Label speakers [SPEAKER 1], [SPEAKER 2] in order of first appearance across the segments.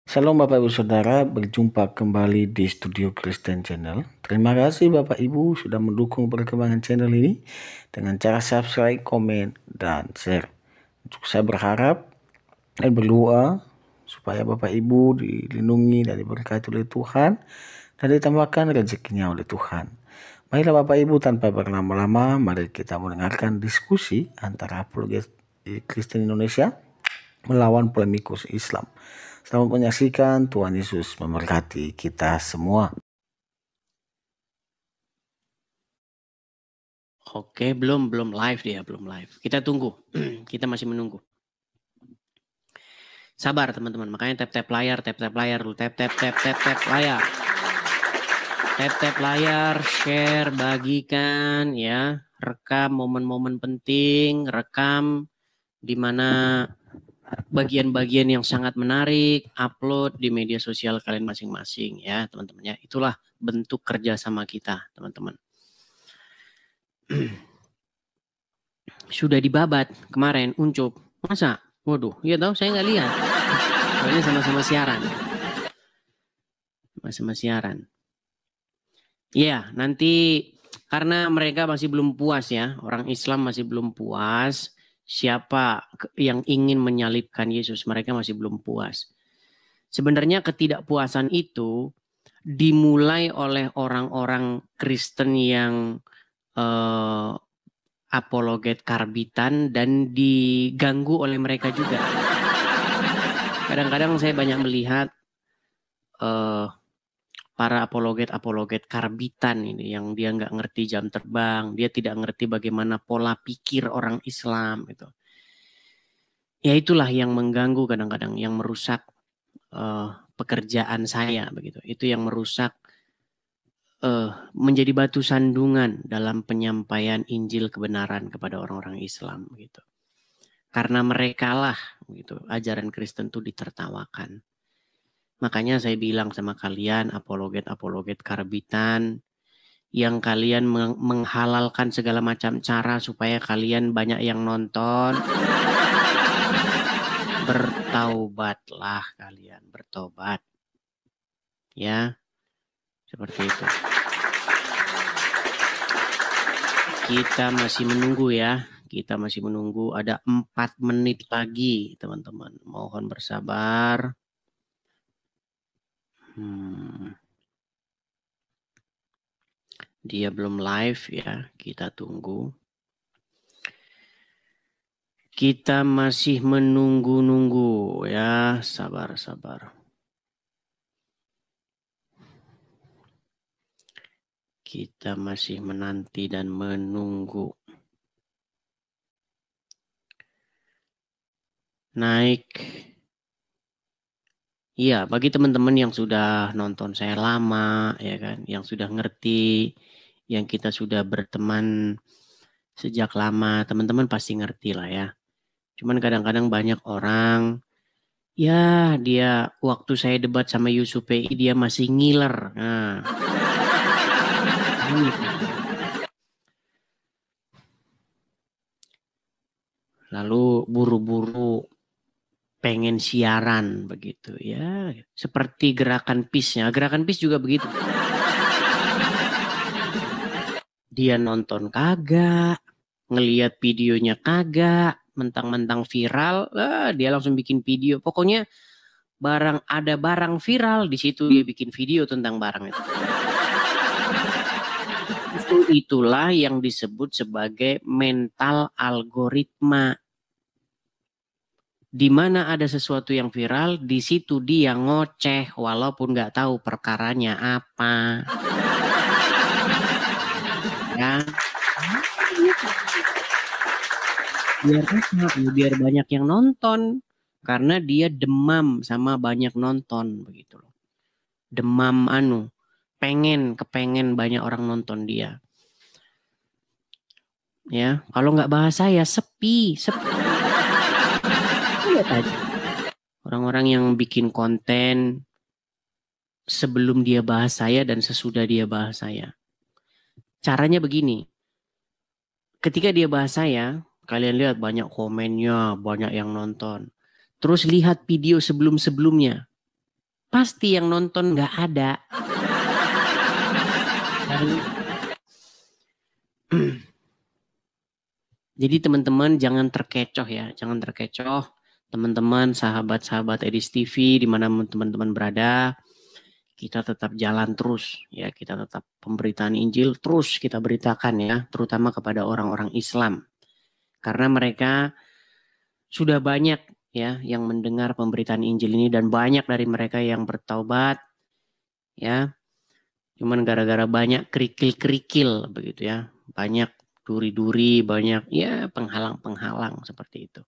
[SPEAKER 1] Shalom Bapak Ibu Saudara, berjumpa kembali di Studio Kristen Channel. Terima kasih Bapak Ibu sudah mendukung perkembangan channel ini dengan cara subscribe, komen, dan share. Saya berharap dan berdoa supaya Bapak Ibu dilindungi dan diberkati oleh Tuhan dan ditambahkan rezekinya oleh Tuhan. Marilah Bapak Ibu tanpa berlama-lama, mari kita mendengarkan diskusi antara apologet Kristen Indonesia melawan polemikus Islam. Selamat menyaksikan, Tuhan Yesus memberkati kita semua.
[SPEAKER 2] Oke, belum live dia, belum live. Kita tunggu, kita masih menunggu. Sabar teman-teman, makanya tap layar dulu, tap layar. Tap layar, share, bagikan ya, rekam momen-momen penting, rekam di mana bagian-bagian yang sangat menarik, upload di media sosial kalian masing-masing ya teman-teman ya. Itulah bentuk kerjasama kita teman-teman. Sudah dibabat kemarin Uncup, masa? Waduh, ya tahu saya nggak lihat. Soalnya sama-sama siaran. Sama-sama siaran. Ya, nanti karena mereka masih belum puas ya, orang Islam masih belum puas. Siapa yang ingin menyalibkan Yesus, mereka masih belum puas. Sebenarnya ketidakpuasan itu dimulai oleh orang-orang Kristen yang apologet karbitan dan diganggu oleh mereka juga. Kadang-kadang saya banyak melihat para apologet karbitan ini yang dia nggak ngerti jam terbang, dia tidak ngerti bagaimana pola pikir orang Islam gitu. Ya itulah yang mengganggu kadang-kadang, yang merusak pekerjaan saya begitu. Itu yang merusak menjadi batu sandungan dalam penyampaian Injil kebenaran kepada orang-orang Islam gitu. Karena merekalah gitu, ajaran Kristen itu ditertawakan. Makanya saya bilang sama kalian, apologet karbitan, yang kalian menghalalkan segala macam cara supaya kalian banyak yang nonton. Bertaubatlah kalian, bertobat. Ya, seperti itu. Kita masih menunggu ya. Kita masih menunggu, ada 4 menit lagi teman-teman. Mohon bersabar. Dia belum live ya, kita tunggu. Kita masih menunggu-nunggu ya, sabar. Kita masih menanti dan menunggu. Naik. Iya, bagi teman-teman yang sudah nonton saya lama, ya kan, yang sudah ngerti, yang kita sudah berteman sejak lama, teman-teman pasti ngerti lah ya. Cuman kadang-kadang banyak orang, ya dia waktu saya debat sama Yusuf PI, dia masih ngiler. Nah. Lalu buru-buru pengen siaran begitu ya, seperti gerakan PIS-nya. Gerakan PIS juga begitu. Dia nonton kagak, ngelihat videonya kagak, mentang-mentang viral, dia langsung bikin video. Pokoknya ada barang viral, di situ dia bikin video tentang barang itu. Itulah yang disebut sebagai mental algoritma. Di mana ada sesuatu yang viral, di situ dia ngoceh walaupun nggak tahu perkaranya apa. Ya. Biar banyak yang nonton, karena dia demam sama banyak nonton begitu loh. Demam kepengen banyak orang nonton dia. Ya, kalau nggak bahas saya sepi. Lihat aja. Orang-orang yang bikin konten sebelum dia bahas saya dan sesudah dia bahas saya. Caranya begini. Ketika dia bahas saya, kalian lihat banyak komennya, banyak yang nonton. Terus lihat video sebelum-sebelumnya. pasti yang nonton nggak ada. Jadi teman-teman jangan terkecoh ya, jangan terkecoh. Teman-teman, sahabat-sahabat Edis TV, di mana teman-teman berada, kita tetap jalan terus ya, kita tetap pemberitaan Injil terus kita beritakan ya, terutama kepada orang-orang Islam. Karena mereka sudah banyak ya yang mendengar pemberitaan Injil ini dan banyak dari mereka yang bertaubat ya. Cuman gara-gara banyak kerikil-kerikil begitu ya. Banyak duri-duri, banyak ya penghalang-penghalang seperti itu.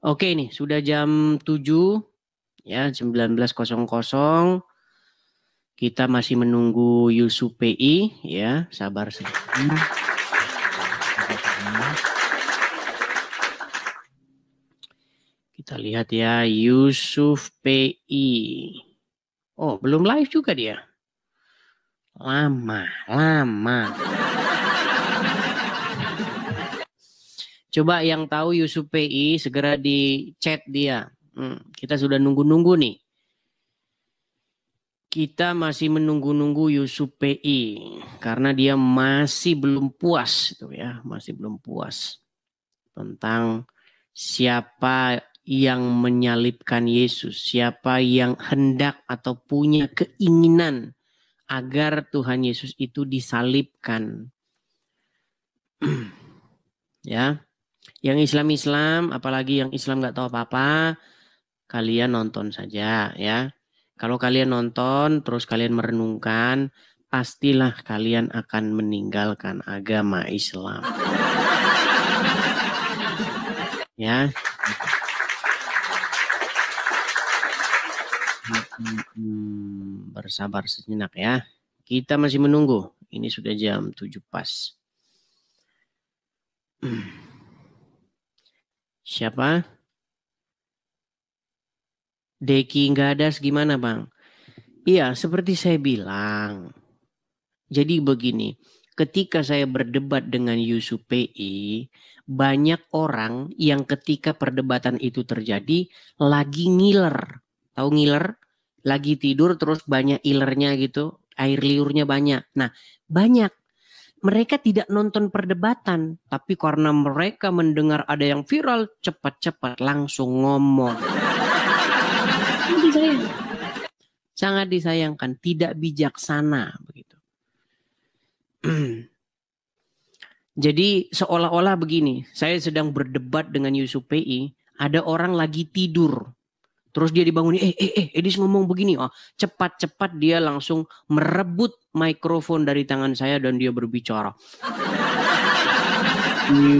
[SPEAKER 2] Oke nih, sudah jam 7 ya, 19.00. Kita masih menunggu Yusuf PI ya, sabar sebentar. Kita lihat ya, Yusuf PI. Oh, belum live juga dia. Lama. Coba yang tahu Yusuf PI segera di chat dia. Kita sudah nunggu-nunggu nih. Kita masih menunggu-nunggu Yusuf PI karena dia masih belum puas itu ya, masih belum puas tentang siapa yang menyalibkan Yesus, siapa yang hendak atau punya keinginan agar Tuhan Yesus itu disalibkan. Ya. Yang Islam-Islam, apalagi yang Islam nggak tahu apa-apa, kalian nonton saja ya. Kalau kalian nonton, terus kalian merenungkan, pastilah kalian akan meninggalkan agama Islam. Ya. Bersabar sejenak ya. Kita masih menunggu. Ini sudah jam 7 pas. Siapa? Deki Gadas gimana Bang? Iya, seperti saya bilang. Jadi begini, ketika saya berdebat dengan Yusuf PI, banyak orang yang ketika perdebatan itu terjadi lagi ngiler. Tahu ngiler? Lagi tidur terus banyak ilernya gitu, air liurnya banyak. Nah, banyak. Mereka tidak nonton perdebatan, tapi karena mereka mendengar ada yang viral, cepat-cepat langsung ngomong. Sangat disayangkan, tidak bijaksana begitu. Jadi seolah-olah begini, saya sedang berdebat dengan Yusuf PI, ada orang lagi tidur. Terus dia dibangunin, Edis ngomong begini. Oh, cepat-cepat dia langsung merebut mikrofon dari tangan saya dan dia berbicara.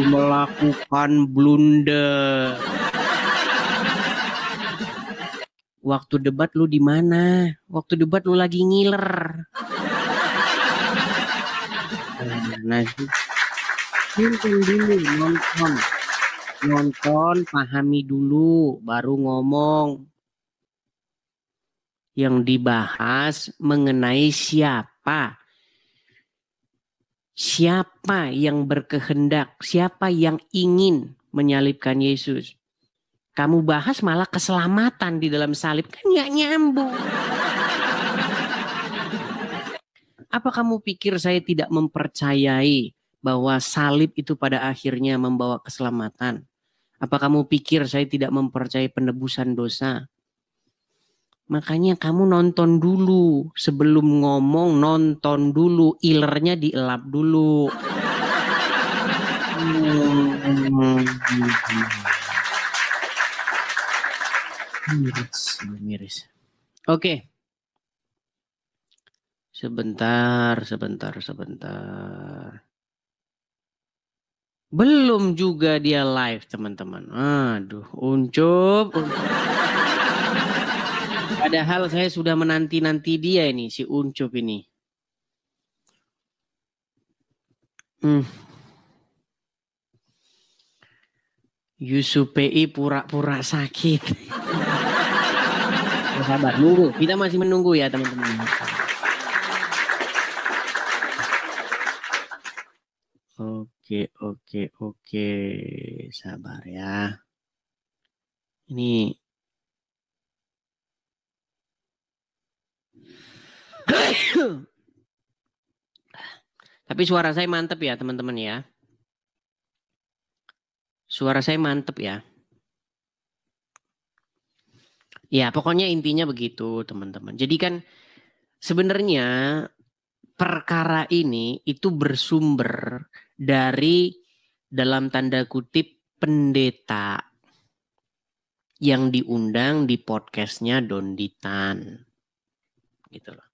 [SPEAKER 2] Melakukan blunder. Waktu debat lu di mana? Waktu debat lu lagi ngiler. Nah, nonton dulu, nonton, pahami dulu, baru ngomong. Yang dibahas mengenai siapa yang berkehendak, siapa yang ingin menyalibkan Yesus. Kamu bahas malah keselamatan di dalam salib, kan nggak nyambung. Apa kamu pikir saya tidak mempercayai bahwa salib itu pada akhirnya membawa keselamatan? Apa kamu pikir saya tidak mempercayai penebusan dosa? Makanya kamu nonton dulu. Sebelum ngomong, nonton dulu. Ilernya dielap dulu. Miris. Oke. Sebentar. Belum juga dia live, teman-teman. Aduh, Uncup. Padahal saya sudah menanti-nanti dia ini, si Uncup ini. Yusuf PI pura-pura sakit. Sabar, nunggu. Kita masih menunggu ya, teman-teman. Oke. Sabar ya. Ini Tapi suara saya mantep ya teman-teman ya. Suara saya mantep ya. Ya pokoknya intinya begitu teman-teman. Jadi kan sebenarnya perkara ini itu bersumber dari dalam tanda kutip pendeta yang diundang di podcastnya Donditan. Gitu loh.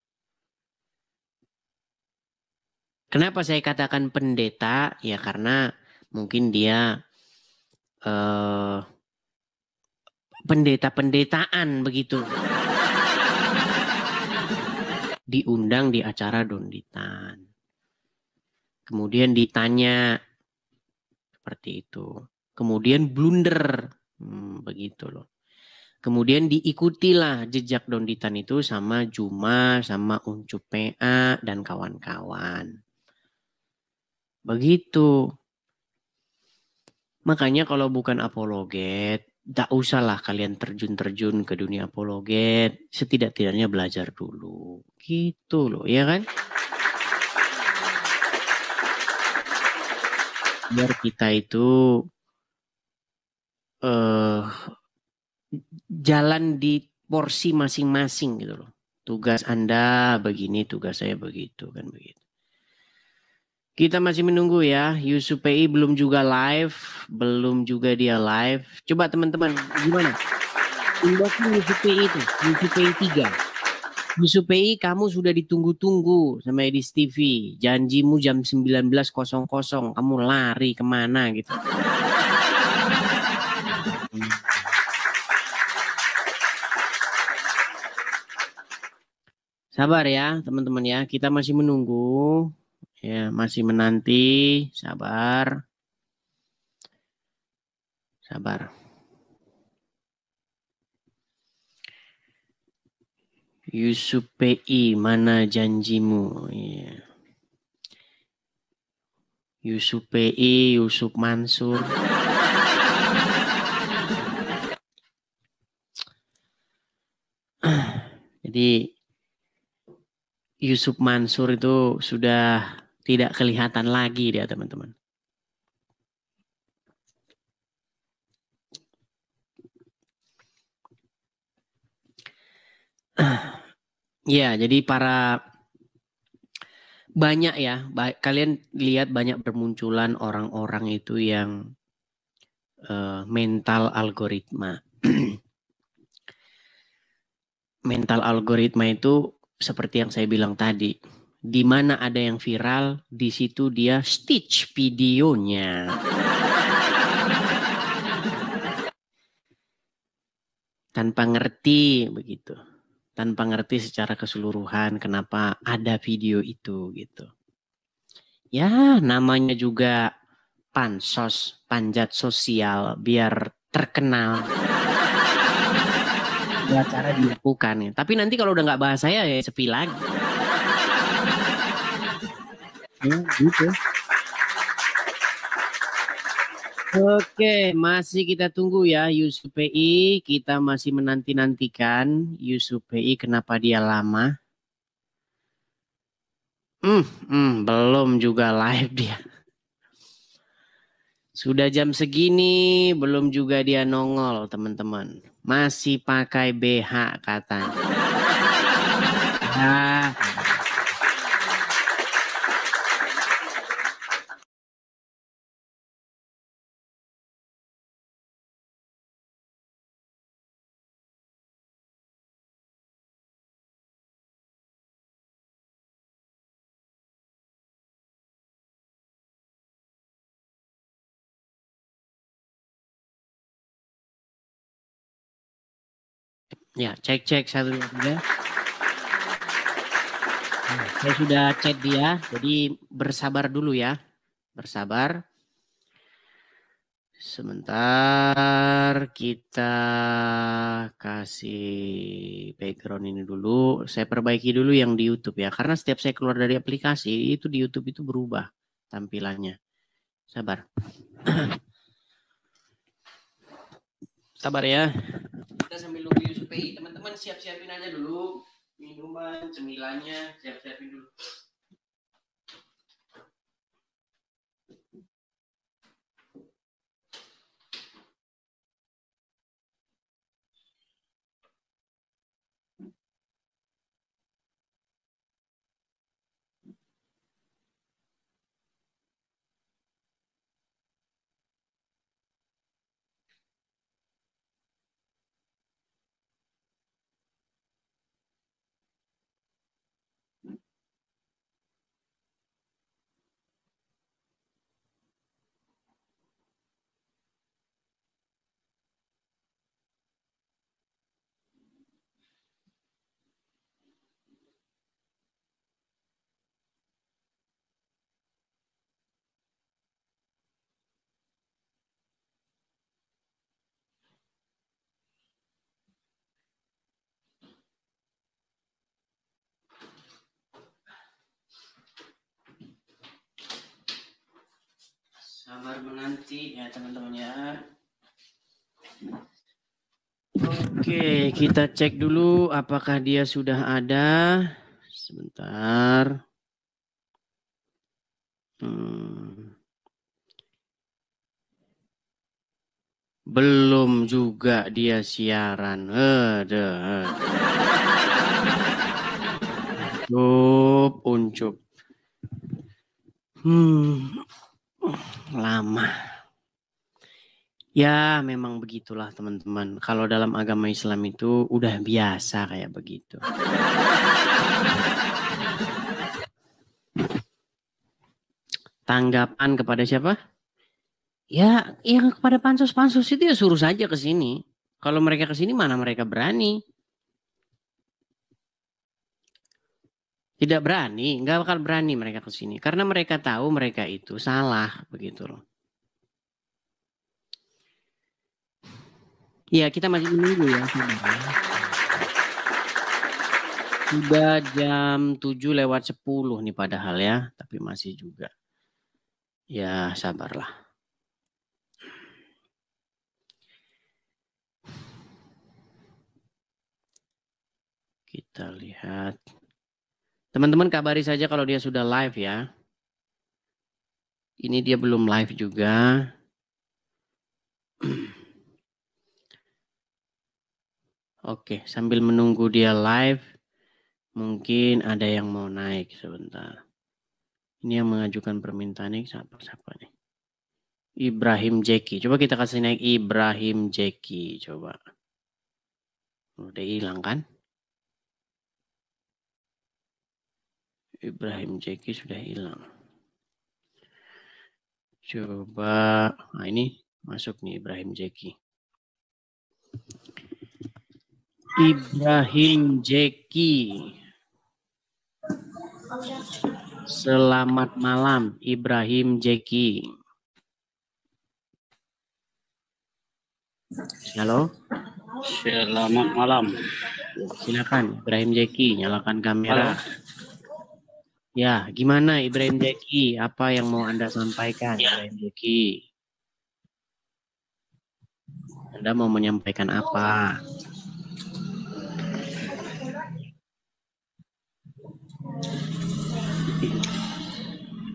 [SPEAKER 2] Kenapa saya katakan pendeta? Ya karena mungkin dia pendeta-pendetaan begitu. Diundang di acara Donditan. Kemudian ditanya seperti itu. Kemudian blunder. Begitu loh. Kemudian diikutilah jejak Donditan itu sama Juma, sama Uncup PA, dan kawan-kawan. Begitu. Makanya kalau bukan apologet, tak usahlah kalian terjun-terjun ke dunia apologet. Setidak-tidaknya belajar dulu. Gitu loh, ya kan? Biar kita itu jalan di porsi masing-masing gitu loh. Tugas Anda begini, tugas saya begitu kan begitu. Kita masih menunggu ya. Yusuf PI belum juga live, belum juga dia live. Coba teman-teman gimana? Inboxin Yusuf PI itu, Yusuf PI 3. Yusuf PI kamu sudah ditunggu-tunggu sama Edis TV. Janjimu jam 19.00, kamu lari kemana gitu. Sabar ya teman-teman ya, kita masih menunggu. Ya, masih menanti, sabar. Sabar. Yusuf PI, mana janjimu? Ya. Yusuf PI, Yusuf Mansur. Jadi Yusuf Mansur itu sudah tidak kelihatan lagi dia teman-teman. Ya, jadi banyak ya, kalian lihat banyak bermunculan orang-orang itu yang mental algoritma. Mental algoritma itu seperti yang saya bilang tadi. Di mana ada yang viral, di situ dia stitch videonya. Tanpa ngerti begitu. Tanpa ngerti secara keseluruhan kenapa ada video itu gitu. Ya namanya juga pansos, panjat sosial biar terkenal. Ada cara dilakukan ya. Tapi nanti kalau udah nggak bahas saya ya sepi lagi. Ya, gitu. Oke, masih kita tunggu ya Yusuf PI. Kita masih menanti-nantikan Yusuf PI kenapa dia lama. Belum juga live dia. Sudah jam segini belum juga dia nongol teman-teman. Masih pakai BH katanya. Nah. Ya, cek 1, 2, 3. Saya sudah chat dia, jadi bersabar dulu ya. Bersabar. Sebentar kita kasih background ini dulu. Saya perbaiki dulu yang di YouTube ya. Karena setiap saya keluar dari aplikasi, itu di YouTube itu berubah tampilannya. Sabar. Sabar ya. Kita sambil nunggu Yusuf PI. Teman-teman siap-siapin aja dulu. Minuman, cemilannya, siap-siapin dulu. Sabar menanti ya teman-teman ya. Oke, kita cek dulu apakah dia sudah ada. Sebentar. Belum juga dia siaran. Uncup. Lama. Ya memang begitulah teman-teman. Kalau dalam agama Islam itu udah biasa kayak begitu. Tanggapan kepada siapa? Ya yang kepada pansus-pansus itu ya suruh saja ke sini. Kalau mereka ke sini mana mereka berani? Tidak berani, nggak bakal berani mereka ke sini. Karena mereka tahu mereka itu salah begitu loh. Ya, kita masih menunggu ya. Sudah jam 7:10 nih padahal ya. Tapi masih juga. Ya, sabarlah. Kita lihat. Teman-teman kabari saja kalau dia sudah live ya. Ini dia belum live juga. Oke, sambil menunggu dia live, mungkin ada yang mau naik sebentar. Ini yang mengajukan permintaan ini siapa nih? Ibrahim Jeki. Coba kita kasih naik Ibrahim Jeki. Coba. Udah hilang kan? Ibrahim Jeki sudah hilang. Coba. Nah ini masuk nih Ibrahim Jeki. Ibrahim Jeki. Selamat malam Ibrahim Jeki. Halo.
[SPEAKER 3] Selamat malam.
[SPEAKER 2] Silakan Ibrahim Jeki, nyalakan kamera. Halo. Ya, gimana Ibrahim Jeki? Apa yang mau Anda sampaikan Ibrahim Jeki? Anda mau menyampaikan apa?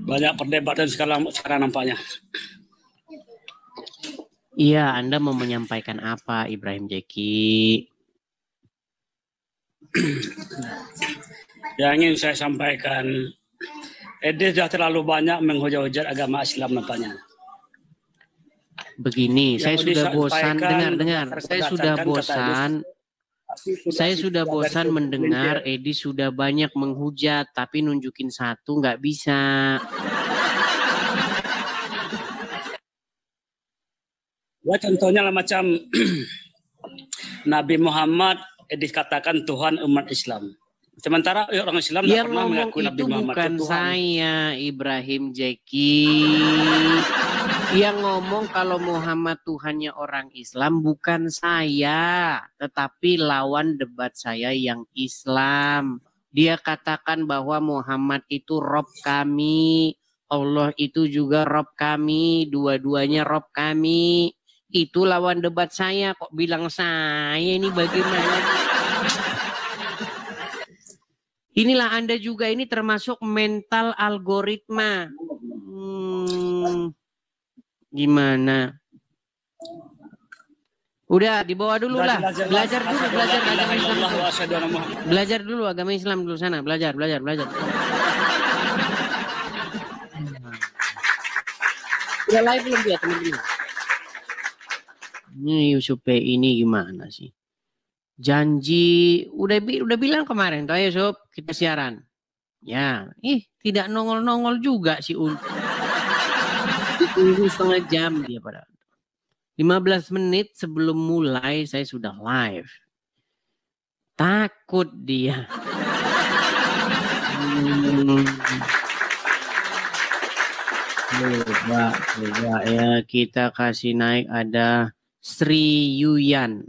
[SPEAKER 3] Banyak perdebatan sekarang nampaknya.
[SPEAKER 2] Iya, Anda mau menyampaikan apa Ibrahim Jeki?
[SPEAKER 3] Yang ingin saya sampaikan, Edi sudah terlalu banyak menghujat-hujat agama Islam nampaknya.
[SPEAKER 2] Begini, saya sudah bosan dengar. Saya sudah bosan mendengar Edi sudah banyak menghujat, tapi nunjukin satu nggak bisa.
[SPEAKER 3] Ya contohnya lah macam Nabi Muhammad dikatakan Tuhan umat Islam. Sementara orang Islam tidak pernah mengaku Nabi Muhammad
[SPEAKER 2] bukan
[SPEAKER 3] itu Tuhan.
[SPEAKER 2] Saya Ibrahim Jeki. Yang ngomong kalau Muhammad Tuhannya orang Islam bukan saya, tetapi lawan debat saya yang Islam. Dia katakan bahwa Muhammad itu Rob kami, Allah itu juga Rob kami, dua-duanya Rob kami. Itu lawan debat saya, kok bilang saya ini bagaimana? Inilah Anda juga ini termasuk mental algoritma. Gimana? Udah dibawa dulu lah. Belajar dulu, belajar agama Islam itu. Belajar dulu agama Islam dulu sana. Belajar. Udah live belum dia teman-teman? Ini Yusuf ini gimana sih? Janji udah bilang kemarin tuh, ayo Sob kita siaran. Ya, tidak nongol juga si Tunggu setengah jam dia pada. 15 menit sebelum mulai saya sudah live. Takut dia. Coba ya kita kasih naik ada Sri Yuyan.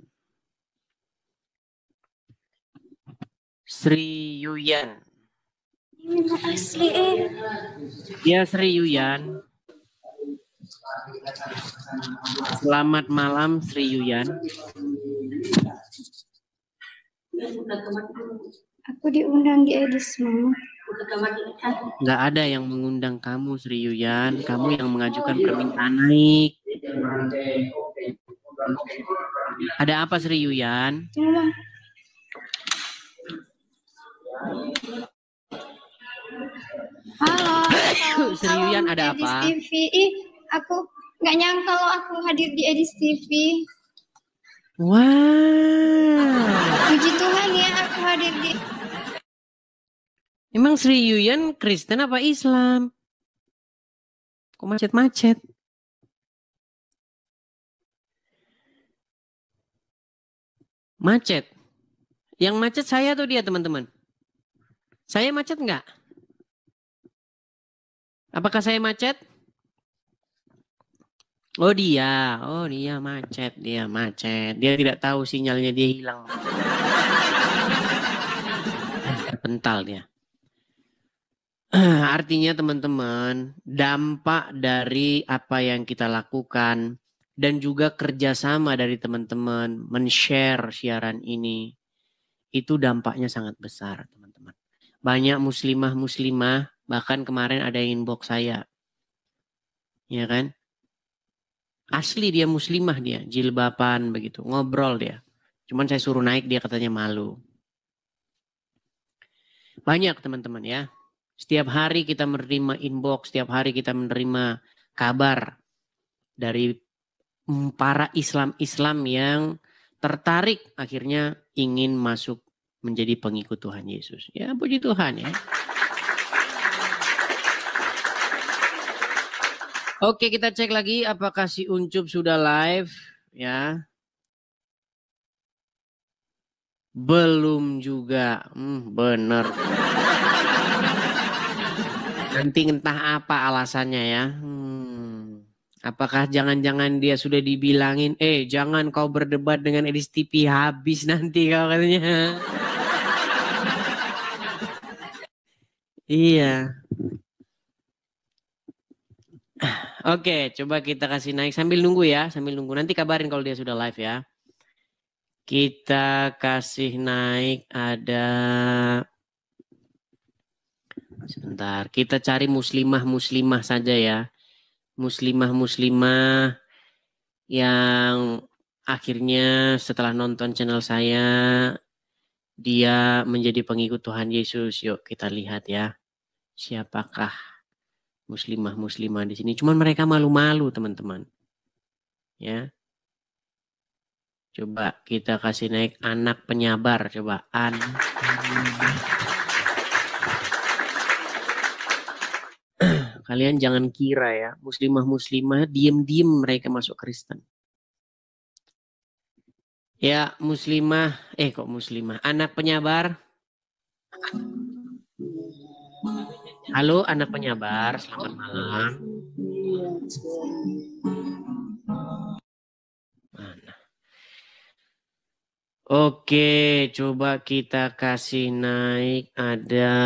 [SPEAKER 2] Ya Sri Yuyan. Selamat malam Sri Yuyan.
[SPEAKER 4] Aku diundang di Edis, Mama.
[SPEAKER 2] Nggak ada yang mengundang kamu Sri Yuyan. Kamu yang mengajukan permintaan naik. Ada apa Sri Yuyan?
[SPEAKER 4] Halo.
[SPEAKER 2] Sri Yuyan ada apa?
[SPEAKER 4] Edis TV. Aku nggak nyangka kalau aku hadir di Edis TV.
[SPEAKER 2] Wow.
[SPEAKER 4] Puji Tuhan ya aku hadir di.
[SPEAKER 2] Emang Sri Yuyan Kristen apa Islam? Kok macet-macet? Macet. Yang macet saya tuh dia teman-teman. Saya macet nggak? Apakah saya macet? Oh dia macet, Dia tidak tahu sinyalnya dia hilang. Pental dia. Artinya teman-teman, dampak dari apa yang kita lakukan dan juga kerjasama dari teman-teman men-share siaran ini, itu dampaknya sangat besar teman-teman. Banyak muslimah, bahkan kemarin ada yang inbox saya. Ya kan? Asli dia muslimah dia, jilbaban begitu, ngobrol dia. Cuman saya suruh naik dia katanya malu. Banyak teman-teman ya. Setiap hari kita menerima inbox, setiap hari kita menerima kabar dari para Islam yang tertarik akhirnya ingin masuk menjadi pengikut Tuhan Yesus. Ya puji Tuhan ya. Oke, kita cek lagi apakah si Uncup sudah live ya. Belum juga. Bener. Nanti entah apa alasannya ya. Apakah jangan-jangan dia sudah dibilangin, jangan kau berdebat dengan Edis TV, habis nanti kau katanya. Iya. Oke, coba kita kasih naik sambil nunggu ya, Nanti kabarin kalau dia sudah live ya. Kita kasih naik ada. Sebentar, kita cari muslimah saja ya. Muslimah yang akhirnya setelah nonton channel saya, dia menjadi pengikut Tuhan Yesus. Yuk kita lihat ya. Siapakah muslimah di sini? Cuman mereka malu-malu teman-teman. Ya. Coba kita kasih naik anak penyabar. Coba Kalian jangan kira ya. Muslimah diem-diem mereka masuk Kristen. Ya muslimah. Kok muslimah? Anak penyabar. Halo anak penyabar, selamat malam. Mana? Oke, coba kita kasih naik ada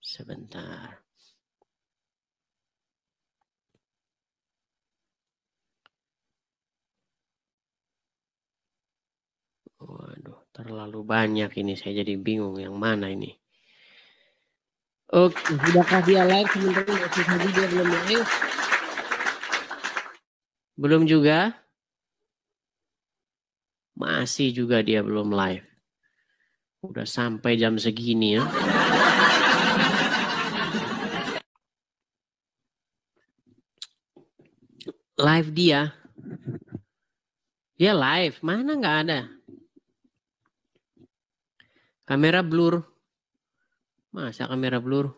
[SPEAKER 2] sebentar. Terlalu banyak ini, saya jadi bingung yang mana ini. Oke, sudah dia live teman-teman? Masih saja dia belum live? Belum juga? Masih juga dia belum live. Udah sampai jam segini ya. Live dia. Dia live, mana nggak ada. Kamera blur. Masa kamera blur?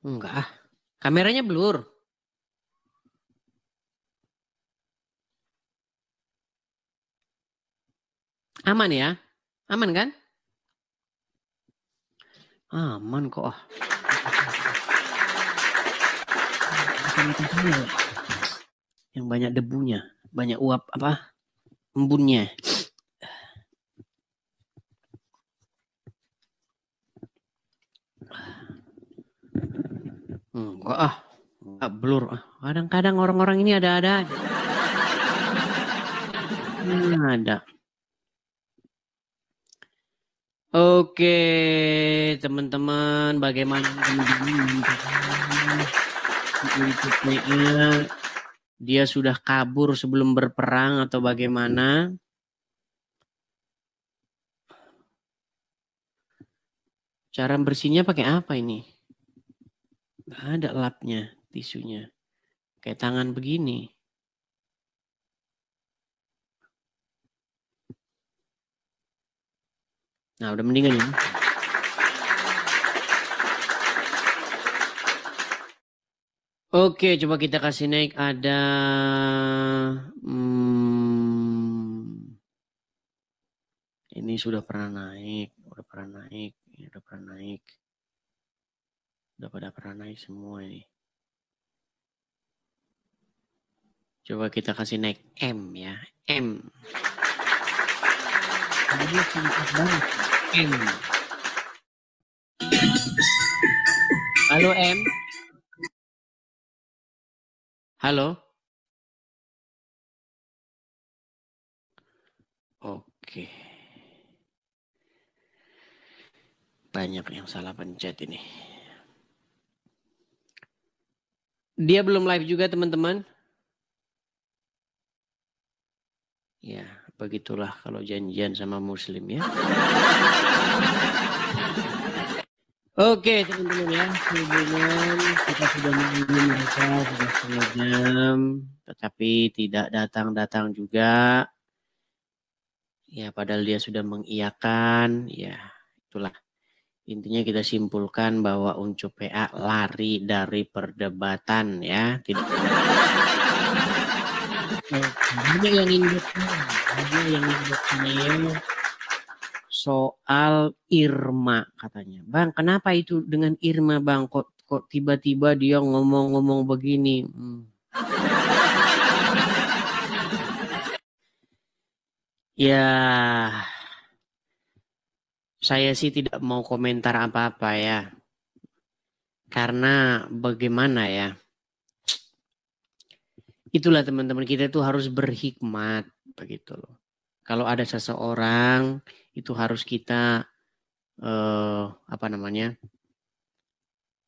[SPEAKER 2] Enggak. Kameranya blur. Aman ya? Aman kan? Aman kok. Yang banyak debunya, banyak uap apa? Embunnya. Enggak blur. Kadang-kadang orang-orang ini ada-ada aja. Ada. Oke, teman-teman, bagaimana teman-teman? Dia sudah kabur sebelum berperang atau bagaimana? Cara bersihnya pakai apa ini? Nggak ada lapnya, tisunya. Kayak tangan begini. Nah, udah mendingan ya. Oke, coba kita kasih naik. Ada ini sudah pernah naik, udah pernah naik, udah pernah naik. Udah pada pernah naik semua ini. Coba kita kasih naik M ya, M. Ini singkat banget. M. Halo M. Halo. Oke. Banyak yang salah pencet ini. Dia belum live juga teman-teman. Ya, begitulah kalau janjian sama muslim ya. Oke teman-teman ya, hubungan kita sudah menunggu mereka sudah setengah jam, tetapi tidak datang-datang juga. Ya padahal dia sudah mengiyakan, ya itulah. Intinya kita simpulkan bahwa Uncup PA lari dari perdebatan ya. Tidak. Banyak yang inboxnya soal Irma katanya. Bang, kenapa itu dengan Irma bang? Kok tiba-tiba dia ngomong-ngomong begini? Ya, saya sih tidak mau komentar apa-apa ya. Karena bagaimana ya? Itulah teman-teman, kita itu harus berhikmat begitu loh. Kalau ada seseorang itu harus kita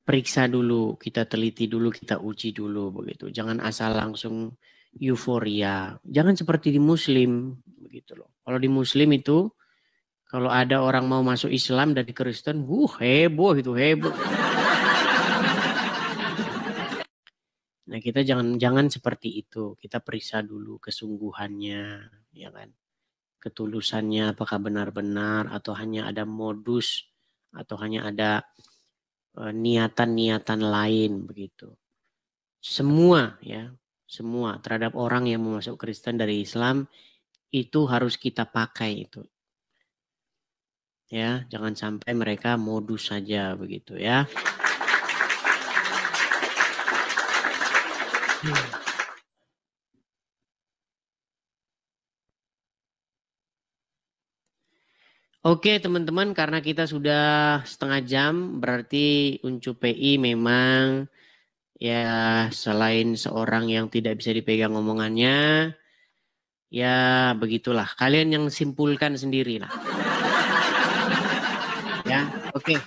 [SPEAKER 2] periksa dulu, kita teliti dulu, kita uji dulu begitu. Jangan asal langsung euforia. Jangan seperti di Muslim begitu loh. Kalau di Muslim itu kalau ada orang mau masuk Islam dari Kristen, heboh itu heboh. Nah, kita jangan seperti itu. Kita periksa dulu kesungguhannya, ya kan? Ketulusannya apakah benar-benar atau hanya ada modus atau hanya ada niatan-niatan lain begitu. Semua ya, semua terhadap orang yang mau masuk Kristen dari Islam itu harus kita pakai itu. Ya, jangan sampai mereka modus saja begitu ya. Oke teman-teman, karena kita sudah setengah jam, berarti Uncup PI memang ya selain seorang yang tidak bisa dipegang omongannya, ya begitulah. Kalian yang simpulkan sendirilah. Ya, oke.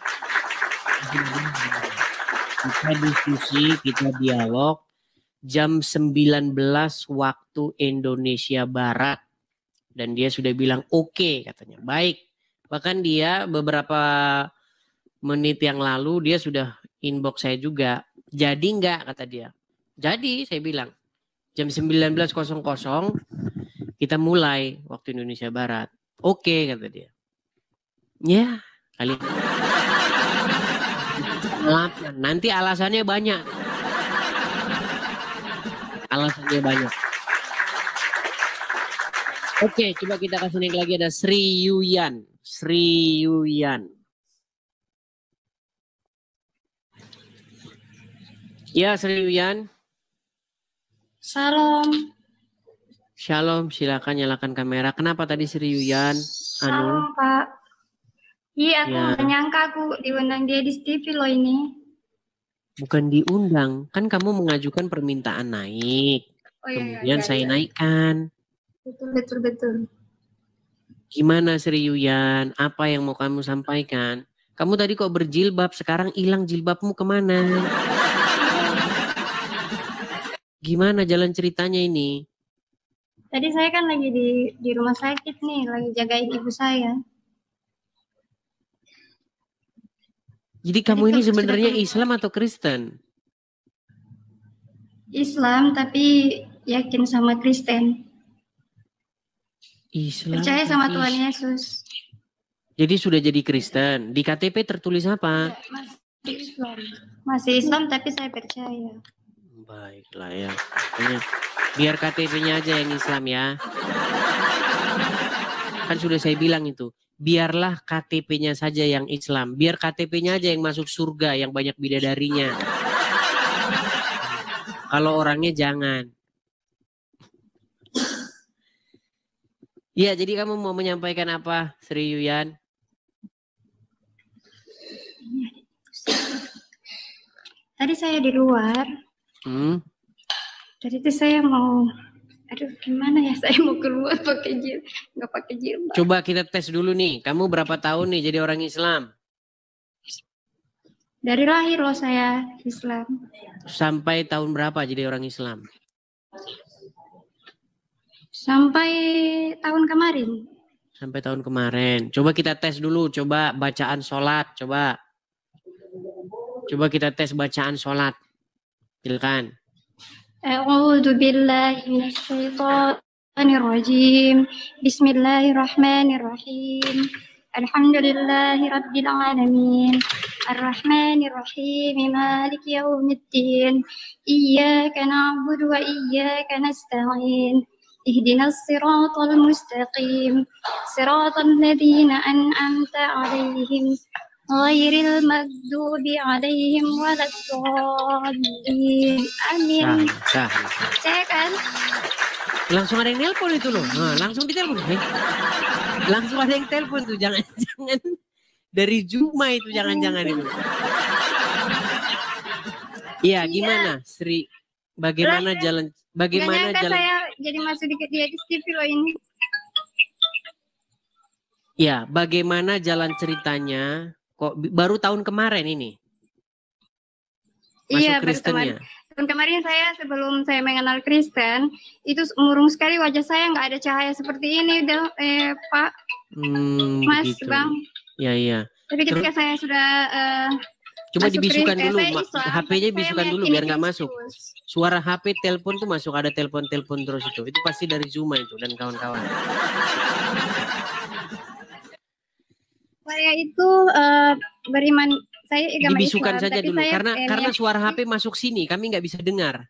[SPEAKER 2] Kita diskusi, kita dialog. Jam 19 waktu Indonesia Barat. Dan dia sudah bilang oke, katanya. Baik. Bahkan dia beberapa menit yang lalu dia sudah inbox saya juga. Jadi enggak, kata dia. Jadi saya bilang jam 19.00 kita mulai waktu Indonesia Barat. Oke, kata dia. Ya, kali nanti alasannya banyak. Alasannya banyak. Oke, coba kita kasih link lagi, ada Sri Yuyan. Sri Yuyan. Ya, Sri Yuyan.
[SPEAKER 4] Salam.
[SPEAKER 2] Shalom, silakan nyalakan kamera. Kenapa tadi Sri Yuyan?
[SPEAKER 4] Salam, Pak. Iya, aku
[SPEAKER 2] Ya.
[SPEAKER 4] nggak nyangka aku diundang di Edis TV loh ini.
[SPEAKER 2] Bukan diundang, kan kamu mengajukan permintaan naik.
[SPEAKER 4] Oh iya,
[SPEAKER 2] Kemudian saya naikkan.
[SPEAKER 4] Betul.
[SPEAKER 2] Gimana Sri Yuyan? Apa yang mau kamu sampaikan? Kamu tadi kok berjilbab, sekarang hilang jilbabmu kemana? Gimana jalan ceritanya ini?
[SPEAKER 4] Tadi saya kan lagi di rumah sakit nih, lagi jagain ibu saya.
[SPEAKER 2] Jadi kamu ini
[SPEAKER 4] sudah
[SPEAKER 2] sebenarnya
[SPEAKER 4] keluar.
[SPEAKER 2] Islam atau Kristen?
[SPEAKER 4] Islam tapi yakin sama Kristen.
[SPEAKER 2] Islam.
[SPEAKER 4] Percaya sama
[SPEAKER 2] tapi-
[SPEAKER 4] Tuhan Yesus.
[SPEAKER 2] Jadi sudah jadi Kristen. Di KTP tertulis apa?
[SPEAKER 4] Ya, masih Islam. Masih Islam tapi saya percaya.
[SPEAKER 2] Baiklah ya. Pokoknya biar KTP-nya aja yang Islam ya. Kan sudah saya bilang itu. Biarlah KTP-nya saja yang Islam. Biar KTP-nya aja yang masuk surga, yang banyak bidadarinya. Kalau orangnya jangan. Iya, jadi kamu mau menyampaikan apa, Sri Yuyan?
[SPEAKER 4] Tadi saya di luar. Tadi itu saya mau, aduh gimana ya, saya mau keluar pakai nggak pakai jilbab.
[SPEAKER 2] Coba kita tes dulu nih. Kamu berapa tahun nih jadi orang Islam?
[SPEAKER 4] Dari lahir loh saya Islam.
[SPEAKER 2] Sampai tahun berapa jadi orang Islam?
[SPEAKER 4] Sampai tahun kemarin.
[SPEAKER 2] Sampai tahun kemarin. Coba kita tes dulu. Coba bacaan sholat. Coba kita tes bacaan sholat. Silakan.
[SPEAKER 4] A'udzu billahi minasyaitonir rajim. Bismillahirrahmanirrahim. Alhamdulillahi rabbil alamin. Arrahmanir rahim. Maliki yaumiddin. Iyyaka na'budu wa iyyaka nasta'in. اهدنا الصراط المستقيم صراط الذين أنعمت عليهم غير المغضوب عليهم ولا الضالين آمين.
[SPEAKER 2] Sah.
[SPEAKER 4] Saya kan
[SPEAKER 2] Langsung ada yang nelpon itu loh. Nah, langsung ditelepon. Langsung ada yang telepon tuh. Jangan-jangan dari Juma itu, jangan-jangan itu. Iya, gimana Sri? Bagaimana jalan? Bagaimana
[SPEAKER 4] nyangka
[SPEAKER 2] jalan?
[SPEAKER 4] saya jadi masuk di Edis TV loh ini.
[SPEAKER 2] Ya, bagaimana jalan ceritanya? Kok baru tahun kemarin ini? Masuk
[SPEAKER 4] Iya,
[SPEAKER 2] Kristennya.
[SPEAKER 4] tahun kemarin saya sebelum saya mengenal Kristen, itu murung sekali wajah saya, nggak ada cahaya seperti ini, Pak, Mas,
[SPEAKER 2] Begitu.
[SPEAKER 4] Bang.
[SPEAKER 2] Iya.
[SPEAKER 4] Tapi ketika saya sudah
[SPEAKER 2] Coba
[SPEAKER 4] masuk
[SPEAKER 2] dibisukan dulu,
[SPEAKER 4] saya Islam,
[SPEAKER 2] HP-nya
[SPEAKER 4] saya
[SPEAKER 2] bisukan dulu
[SPEAKER 4] meyakini
[SPEAKER 2] biar nggak
[SPEAKER 4] Kristus.
[SPEAKER 2] masuk. Suara HP telepon tuh masuk, ada telepon terus itu. Itu pasti dari Zuma itu dan kawan-kawan.
[SPEAKER 4] Saya itu beriman, saya agama
[SPEAKER 2] Dibisukan
[SPEAKER 4] Islam,
[SPEAKER 2] saja
[SPEAKER 4] tapi
[SPEAKER 2] dulu
[SPEAKER 4] saya,
[SPEAKER 2] karena suara HP masuk sini, kami nggak bisa dengar.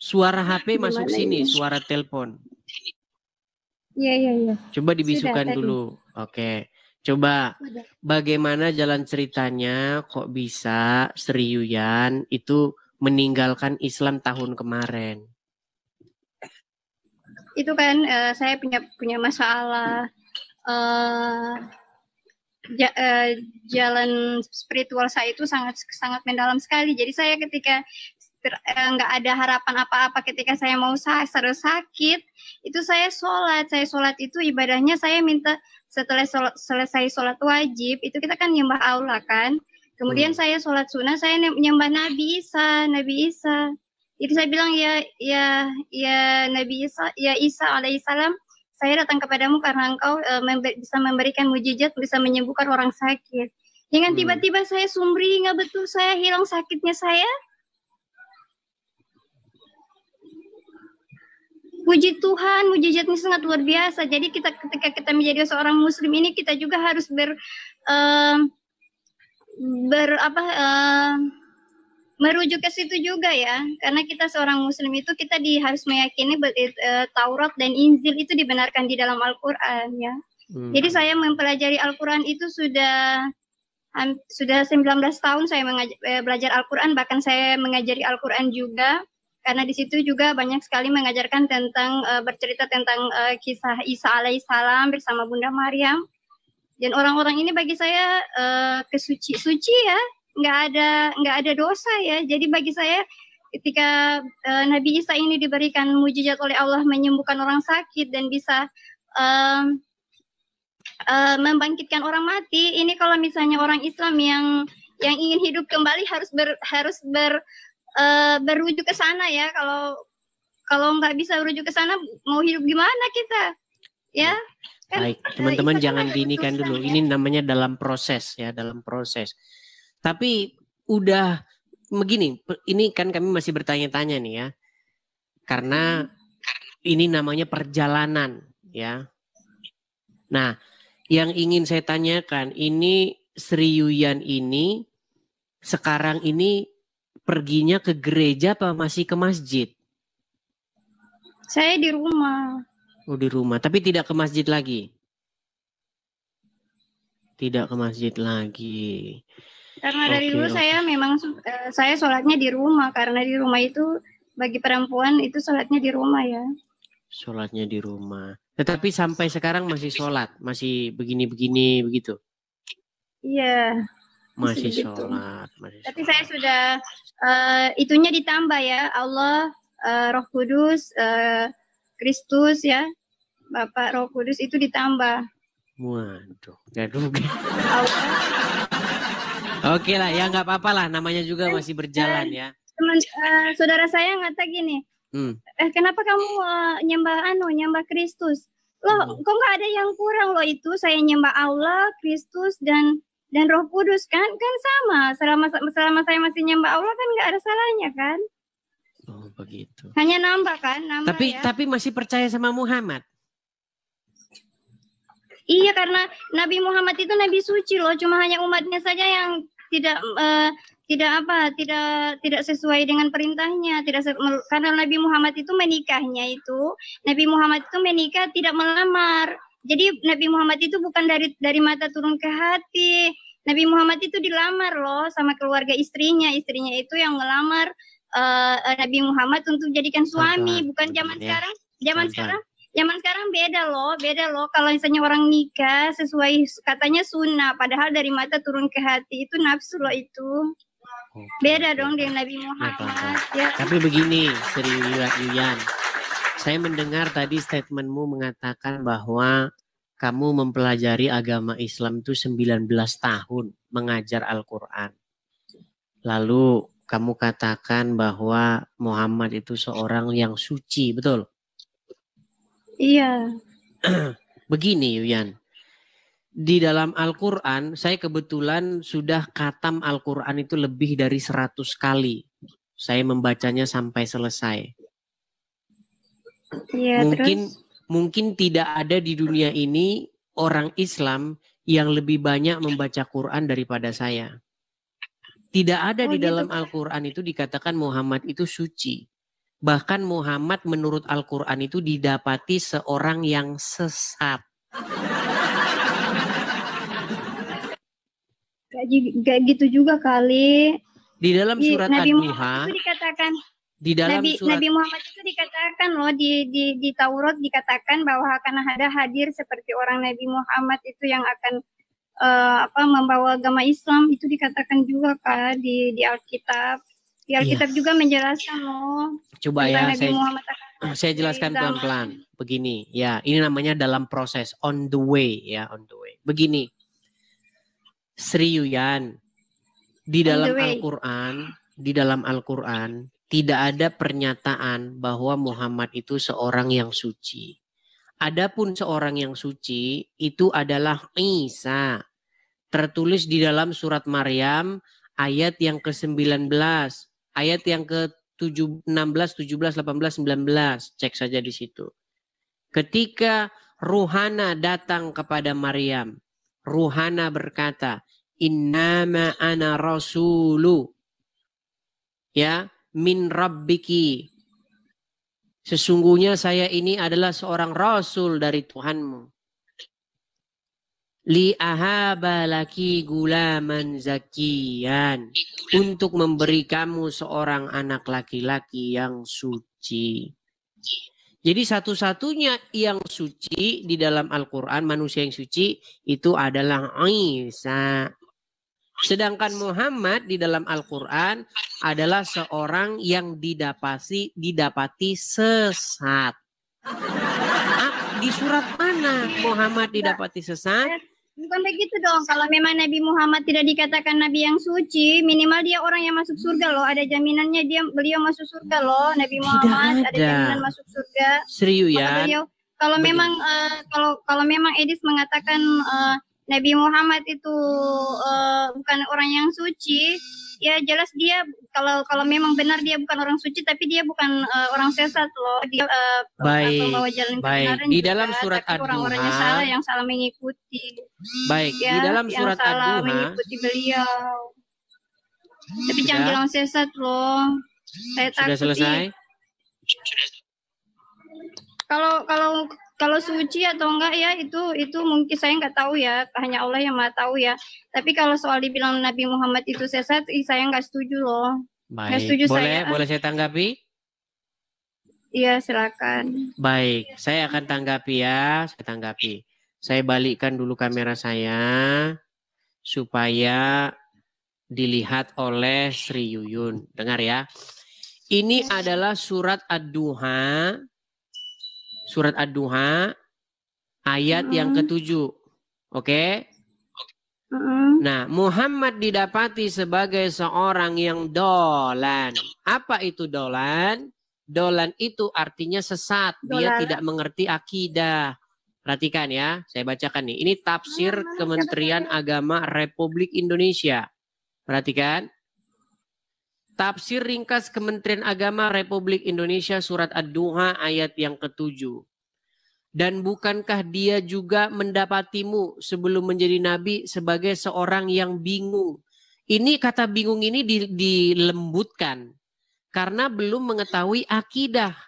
[SPEAKER 2] Suara HP masuk sini, suara telepon.
[SPEAKER 4] Iya.
[SPEAKER 2] Coba dibisukan
[SPEAKER 4] Sudah,
[SPEAKER 2] dulu. Oke. Coba
[SPEAKER 4] Sudah.
[SPEAKER 2] bagaimana jalan ceritanya kok bisa Sri Yuyan itu meninggalkan Islam tahun kemarin?
[SPEAKER 4] Itu kan saya punya masalah jalan spiritual saya itu sangat mendalam sekali. Jadi saya ketika nggak ada harapan apa-apa ketika saya mau sakit, itu saya sholat itu ibadahnya saya minta setelah selesai sholat wajib itu kita kan nyembah Allah kan, kemudian saya sholat sunnah, saya nyembah Nabi Isa. Itu saya bilang ya Nabi Isa, ya Isa alaihissalam, saya datang kepadamu karena engkau bisa memberikan mujizat, bisa menyembuhkan orang sakit. Dengan tiba-tiba saya sumringah betul, saya hilang sakitnya saya. Puji Tuhan, mujizatnya sangat luar biasa. Jadi ketika kita menjadi seorang muslim ini, kita juga harus merujuk ke situ juga ya. Karena kita seorang muslim itu kita harus meyakini Taurat dan Injil itu dibenarkan di dalam Al-Qur'an ya. Jadi saya mempelajari Al-Qur'an itu sudah 19 tahun saya belajar Al-Qur'an, bahkan saya mengajari Al-Qur'an juga. Karena di situ juga banyak sekali mengajarkan tentang bercerita tentang kisah Isa alaihissalam bersama Bunda Maryam. Dan orang-orang ini bagi saya suci ya, nggak ada dosa ya. Jadi bagi saya ketika Nabi Isa ini diberikan mujizat oleh Allah menyembuhkan orang sakit dan bisa membangkitkan orang mati, ini kalau misalnya orang Islam yang ingin hidup kembali harus berujuk ke sana ya. Kalau nggak bisa berujuk ke sana, mau hidup gimana kita ya kan?
[SPEAKER 2] Baik, teman-teman jangan diinikan dulu, ini namanya dalam proses ya, dalam proses. Tapi udah begini, ini kan kami masih bertanya-tanya nih ya, karena ini namanya perjalanan ya. Nah, yang ingin saya tanyakan, ini Sri Yuyan ini sekarang ini perginya ke gereja apa masih ke masjid?
[SPEAKER 4] Saya di rumah.
[SPEAKER 2] Oh, di rumah, tapi tidak ke masjid lagi? Tidak ke masjid lagi.
[SPEAKER 4] Karena dari dulu saya memang saya sholatnya di rumah, karena di rumah itu bagi perempuan itu sholatnya di rumah ya.
[SPEAKER 2] Sholatnya di rumah. Tetapi sampai sekarang masih sholat, masih begini-begini begitu?
[SPEAKER 4] Iya.
[SPEAKER 2] Masih sholat.
[SPEAKER 4] Tapi saya sudah itunya ditambah ya, Allah, Roh Kudus, Kristus ya, Bapak Roh Kudus itu ditambah.
[SPEAKER 2] Waduh, gaduh. Oke lah, ya nggak apa-apa lah, namanya juga masih berjalan ya.
[SPEAKER 4] Saudara saya ngata gini, kenapa kamu nyembah Kristus? Loh, kok nggak ada yang kurang loh itu? Saya nyembah Allah, Kristus dan Roh Kudus kan sama. Selama saya masih nyembah Allah kan nggak ada salahnya kan?
[SPEAKER 2] Oh begitu.
[SPEAKER 4] Hanya nambah kan?
[SPEAKER 2] Tapi masih percaya sama Muhammad?
[SPEAKER 4] Iya, karena Nabi Muhammad itu Nabi suci loh. Cuma hanya umatnya saja yang tidak sesuai dengan perintahnya. Karena Nabi Muhammad itu menikahnya itu, Nabi Muhammad itu menikah tidak melamar. Jadi Nabi Muhammad itu bukan dari mata turun ke hati. Nabi Muhammad itu dilamar loh sama keluarga istrinya. Istrinya itu yang melamar Nabi Muhammad untuk jadikan suami. Bukan zaman sekarang. Zaman sekarang beda loh. Kalau misalnya orang nikah sesuai katanya sunnah, padahal dari mata turun ke hati itu nafsu loh itu. Beda dong dengan Nabi Muhammad. Ya.
[SPEAKER 2] Tapi begini, Sri Yuyan, saya mendengar tadi statementmu mengatakan bahwa kamu mempelajari agama Islam itu 19 tahun mengajar Al-Quran. Lalu kamu katakan bahwa Muhammad itu seorang yang suci, betul?
[SPEAKER 4] Iya.
[SPEAKER 2] Begini Yuyan, di dalam Al-Quran, saya kebetulan sudah khatam Al-Quran itu lebih dari 100 kali. Saya membacanya sampai selesai.
[SPEAKER 4] Iya,
[SPEAKER 2] Mungkin tidak ada di dunia ini orang Islam yang lebih banyak membaca Quran daripada saya. Tidak ada di dalam Al-Quran itu dikatakan Muhammad itu suci. Bahkan Muhammad menurut Al-Quran itu didapati seorang yang sesat.
[SPEAKER 4] Gak gitu juga kali.
[SPEAKER 2] Di dalam surat Ad-Duha,
[SPEAKER 4] Nabi Muhammad itu dikatakan loh di Taurat dikatakan bahwa akan ada hadir seperti orang Nabi Muhammad itu yang akan membawa agama Islam, itu dikatakan juga kan di Alkitab. Di Alkitab juga menjelaskan loh.
[SPEAKER 2] Coba
[SPEAKER 4] tentang
[SPEAKER 2] ya,
[SPEAKER 4] Nabi Muhammad
[SPEAKER 2] saya jelaskan pelan-pelan. Begini, ya, ini namanya dalam proses, on the way, ya, on the way. Begini, Sri Yuyan, di dalam Al-Quran tidak ada pernyataan bahwa Muhammad itu seorang yang suci. Adapun seorang yang suci itu adalah Isa. Tertulis di dalam surat Maryam ayat yang ke-19, ayat yang ke-16, 17, 18, 19. Cek saja di situ. Ketika Ruhana datang kepada Maryam, Ruhana berkata, "Innama ana rasulu ya min rabbiki." Sesungguhnya saya ini adalah seorang rasul dari Tuhanmu. Li ahaba laki gulaman zakiyan, untuk memberi kamu seorang anak laki-laki yang suci. Jadi satu-satunya yang suci di dalam Al-Quran, manusia yang suci itu adalah Isa. Sedangkan Muhammad di dalam Al-Quran adalah seorang yang didapati sesat. Di surat mana Muhammad didapati sesat?
[SPEAKER 4] Bukan begitu dong. Kalau memang Nabi Muhammad tidak dikatakan Nabi yang suci, minimal dia orang yang masuk surga loh. Ada jaminannya beliau masuk surga loh. Nabi Muhammad ada jaminan masuk surga.
[SPEAKER 2] Serius ya?
[SPEAKER 4] Kalau memang kalau memang Edis mengatakan Nabi Muhammad itu bukan orang yang suci, ya jelas dia kalau memang benar dia bukan orang suci, tapi dia bukan orang sesat loh. Dia bawa jalan kebenaran
[SPEAKER 2] di
[SPEAKER 4] juga,
[SPEAKER 2] dalam surat
[SPEAKER 4] orang-orangnya salah yang salah mengikuti.
[SPEAKER 2] Baik, ya, di dalam surat
[SPEAKER 4] salah
[SPEAKER 2] Ad-Duha
[SPEAKER 4] mengikuti beliau. Tapi jangan bilang sesat loh. Saya takut.
[SPEAKER 2] Sudah selesai?
[SPEAKER 4] Kalau suci atau enggak ya itu mungkin saya nggak tahu ya, hanya Allah yang Maha tahu ya. Tapi kalau soal dibilang Nabi Muhammad itu sesat, saya nggak setuju loh.
[SPEAKER 2] Baik,
[SPEAKER 4] setuju
[SPEAKER 2] boleh saya tanggapi?
[SPEAKER 4] Iya, silakan.
[SPEAKER 2] Baik, saya akan tanggapi ya, Saya balikkan dulu kamera saya supaya dilihat oleh Sri Yuyun. Dengar ya. Ini adalah surat Ad-Duha. Surat Ad-Duha ayat yang ke-7. Oke? Nah, Muhammad didapati sebagai seorang yang dolan. Apa itu dolan? Dolan itu artinya sesat. Dia tidak mengerti akidah. Perhatikan ya, saya bacakan nih. Ini tafsir Kementerian Agama Republik Indonesia. Perhatikan. Tafsir ringkas Kementerian Agama Republik Indonesia surat Ad-Duha ayat yang ke-7. Dan bukankah dia juga mendapatimu sebelum menjadi nabi sebagai seorang yang bingung? Ini kata bingung ini dilembutkan. Karena belum mengetahui akidah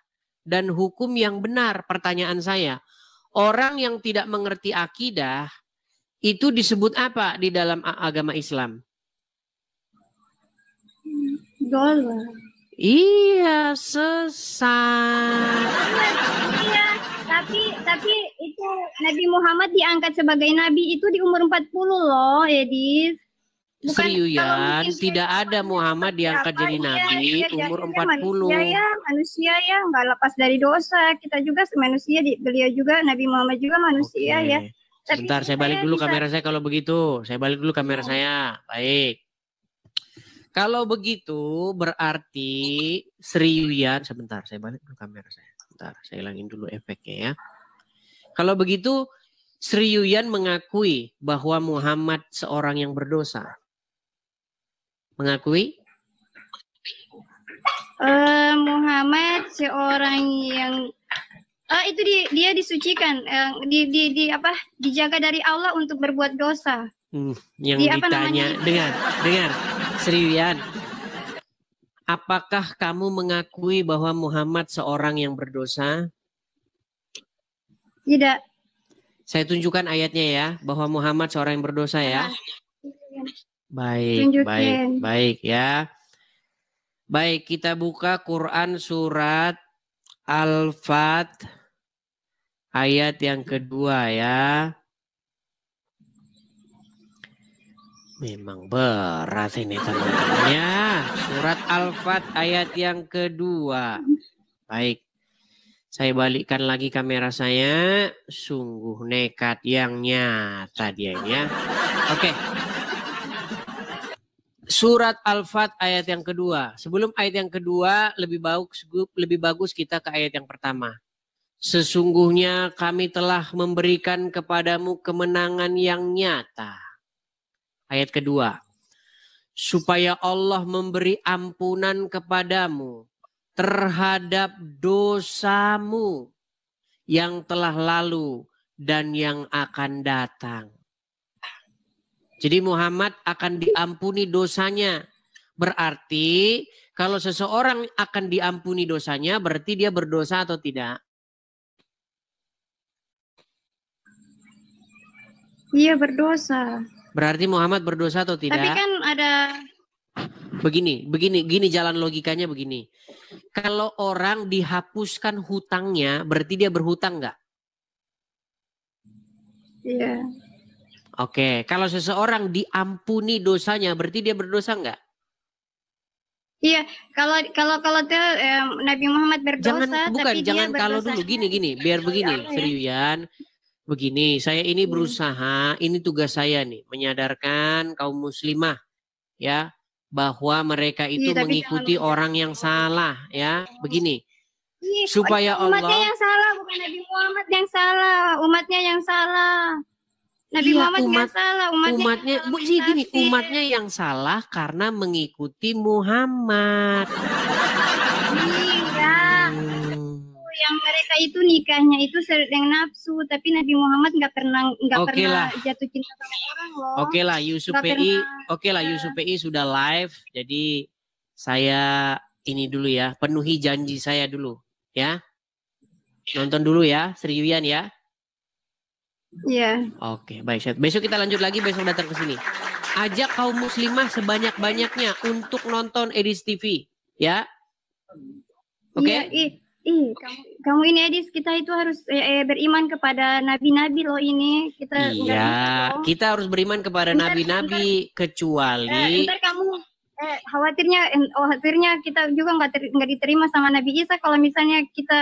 [SPEAKER 2] dan hukum yang benar. Pertanyaan saya, orang yang tidak mengerti akidah itu disebut apa di dalam agama Islam?
[SPEAKER 4] Dolan.
[SPEAKER 2] Iya, sesat.
[SPEAKER 4] Iya, tapi itu Nabi Muhammad diangkat sebagai nabi itu di umur 40 loh, Edis.
[SPEAKER 2] Seriusan, tidak ada Muhammad diangkat jadi nabi umur 40.
[SPEAKER 4] Manusia ya, nggak lepas dari dosa. Kita juga manusia, beliau juga, Nabi Muhammad juga manusia ya.
[SPEAKER 2] Sebentar, saya balik dulu kamera saya kalau begitu. Saya balik dulu kamera saya. Baik. Kalau begitu berarti Sri Yuyan, sebentar saya balik dulu kamera saya. Sebentar, saya hilangin dulu efeknya ya. Kalau begitu Sri Yuyan mengakui bahwa Muhammad seorang yang berdosa. Mengakui?
[SPEAKER 4] Muhammad seorang yang itu dia disucikan, dijaga dari Allah untuk berbuat dosa.
[SPEAKER 2] Yang ditanya, dengar. Seriusan, apakah kamu mengakui bahwa Muhammad seorang yang berdosa?
[SPEAKER 4] Tidak.
[SPEAKER 2] Saya tunjukkan ayatnya ya, bahwa Muhammad seorang yang berdosa ya. Baik ya. Baik, kita buka Quran surat Al-Fat ayat yang kedua ya. Memang berat ini teman-teman ya. Surat Al-Fat ayat yang kedua. Baik. Saya balikkan lagi kamera saya. Sungguh nekat yang nyata dia ini ya. Oke. Surat Al-Fat ayat yang kedua. Sebelum ayat yang kedua lebih bagus kita ke ayat yang pertama. Sesungguhnya kami telah memberikan kepadamu kemenangan yang nyata. Ayat kedua, supaya Allah memberi ampunan kepadamu terhadap dosamu yang telah lalu dan yang akan datang. Jadi Muhammad akan diampuni dosanya. Berarti kalau seseorang akan diampuni dosanya, berarti dia berdosa atau tidak?
[SPEAKER 4] Iya, berdosa.
[SPEAKER 2] Berarti Muhammad berdosa atau tidak?
[SPEAKER 4] Tapi kan ada
[SPEAKER 2] Begini jalan logikanya begini. Kalau orang dihapuskan hutangnya, berarti dia berhutang nggak?
[SPEAKER 4] Iya.
[SPEAKER 2] Oke, kalau seseorang diampuni dosanya, berarti dia berdosa nggak?
[SPEAKER 4] Iya, kalau Nabi Muhammad berdosa,
[SPEAKER 2] Jangan kalau dulu gini, biar begini, seriusan. Begini, saya ini berusaha, ini tugas saya nih, menyadarkan kaum muslimah ya bahwa mereka itu mengikuti orang yang salah ya. Begini. Supaya
[SPEAKER 4] umatnya yang salah, bukan Nabi Muhammad yang salah, umatnya yang salah. Nabi Muhammad yang salah,
[SPEAKER 2] umatnya yang salah karena mengikuti Muhammad.
[SPEAKER 4] Iya. Yang mereka itu nikahnya itu dengan nafsu, tapi Nabi Muhammad nggak pernah jatuh cinta sama orang loh.
[SPEAKER 2] Oke lah, Yusuf PI sudah live, jadi saya ini dulu ya, penuhi janji saya dulu ya. Nonton dulu ya, seriusan ya.
[SPEAKER 4] Iya.
[SPEAKER 2] Oke, baik. Besok kita lanjut lagi, besok datang ke sini. Ajak kaum muslimah sebanyak-banyaknya untuk nonton Edis TV ya. Oke.
[SPEAKER 4] Kamu ini Edis, kita itu harus beriman kepada nabi-nabi loh ini.
[SPEAKER 2] Kita harus beriman kepada nabi-nabi kecuali.
[SPEAKER 4] Ntar kamu khawatirnya kita juga nggak diterima sama Nabi Isa kalau misalnya kita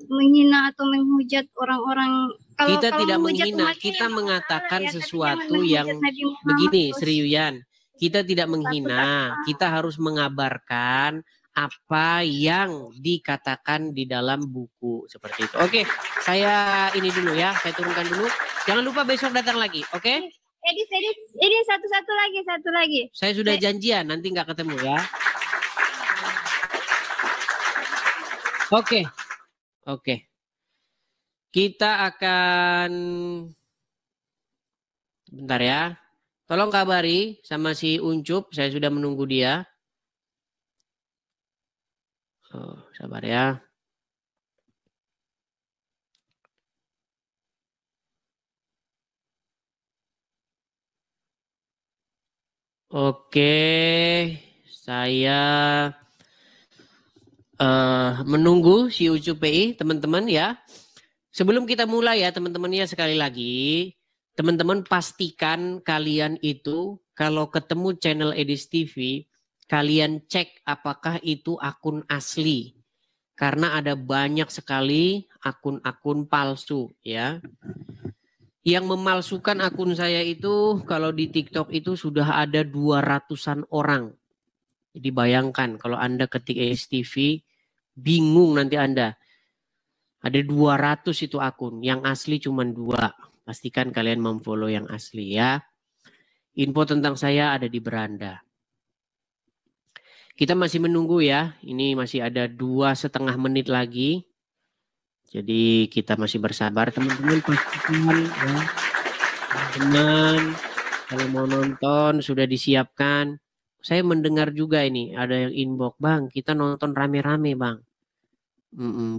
[SPEAKER 4] menghina atau menghujat orang-orang.
[SPEAKER 2] Kita tidak menghina, kita mengatakan sesuatu yang begini, seriusan. Kita tidak menghina, kita harus mengabarkan apa yang dikatakan di dalam buku seperti itu. Oke, saya ini dulu ya, saya turunkan dulu. Jangan lupa besok datang lagi, oke?
[SPEAKER 4] Edis satu lagi.
[SPEAKER 2] Saya sudah janjian, nanti nggak ketemu ya. Oke. Kita akan bentar ya. Tolong kabari sama si Uncup, saya sudah menunggu dia. Sabar ya. Oke, saya menunggu si Ucup PI, teman-teman ya. Sebelum kita mulai ya teman-teman ya, sekali lagi, teman-teman pastikan kalian itu kalau ketemu channel Edis TV, kalian cek apakah itu akun asli. Karena ada banyak sekali akun-akun palsu ya. Yang memalsukan akun saya itu kalau di TikTok itu sudah ada 200-an orang. Jadi bayangkan kalau Anda ketik Edis TV, bingung nanti Anda. Ada 200 itu akun, yang asli cuma 2. Pastikan kalian memfollow yang asli ya. Info tentang saya ada di beranda. Kita masih menunggu ya, ini masih ada 2,5 menit lagi. Jadi kita masih bersabar teman-teman, pastikan ya. Teman-teman, kalau mau nonton sudah disiapkan. Saya mendengar juga ini, ada yang inbox, Bang, kita nonton rame-rame Bang.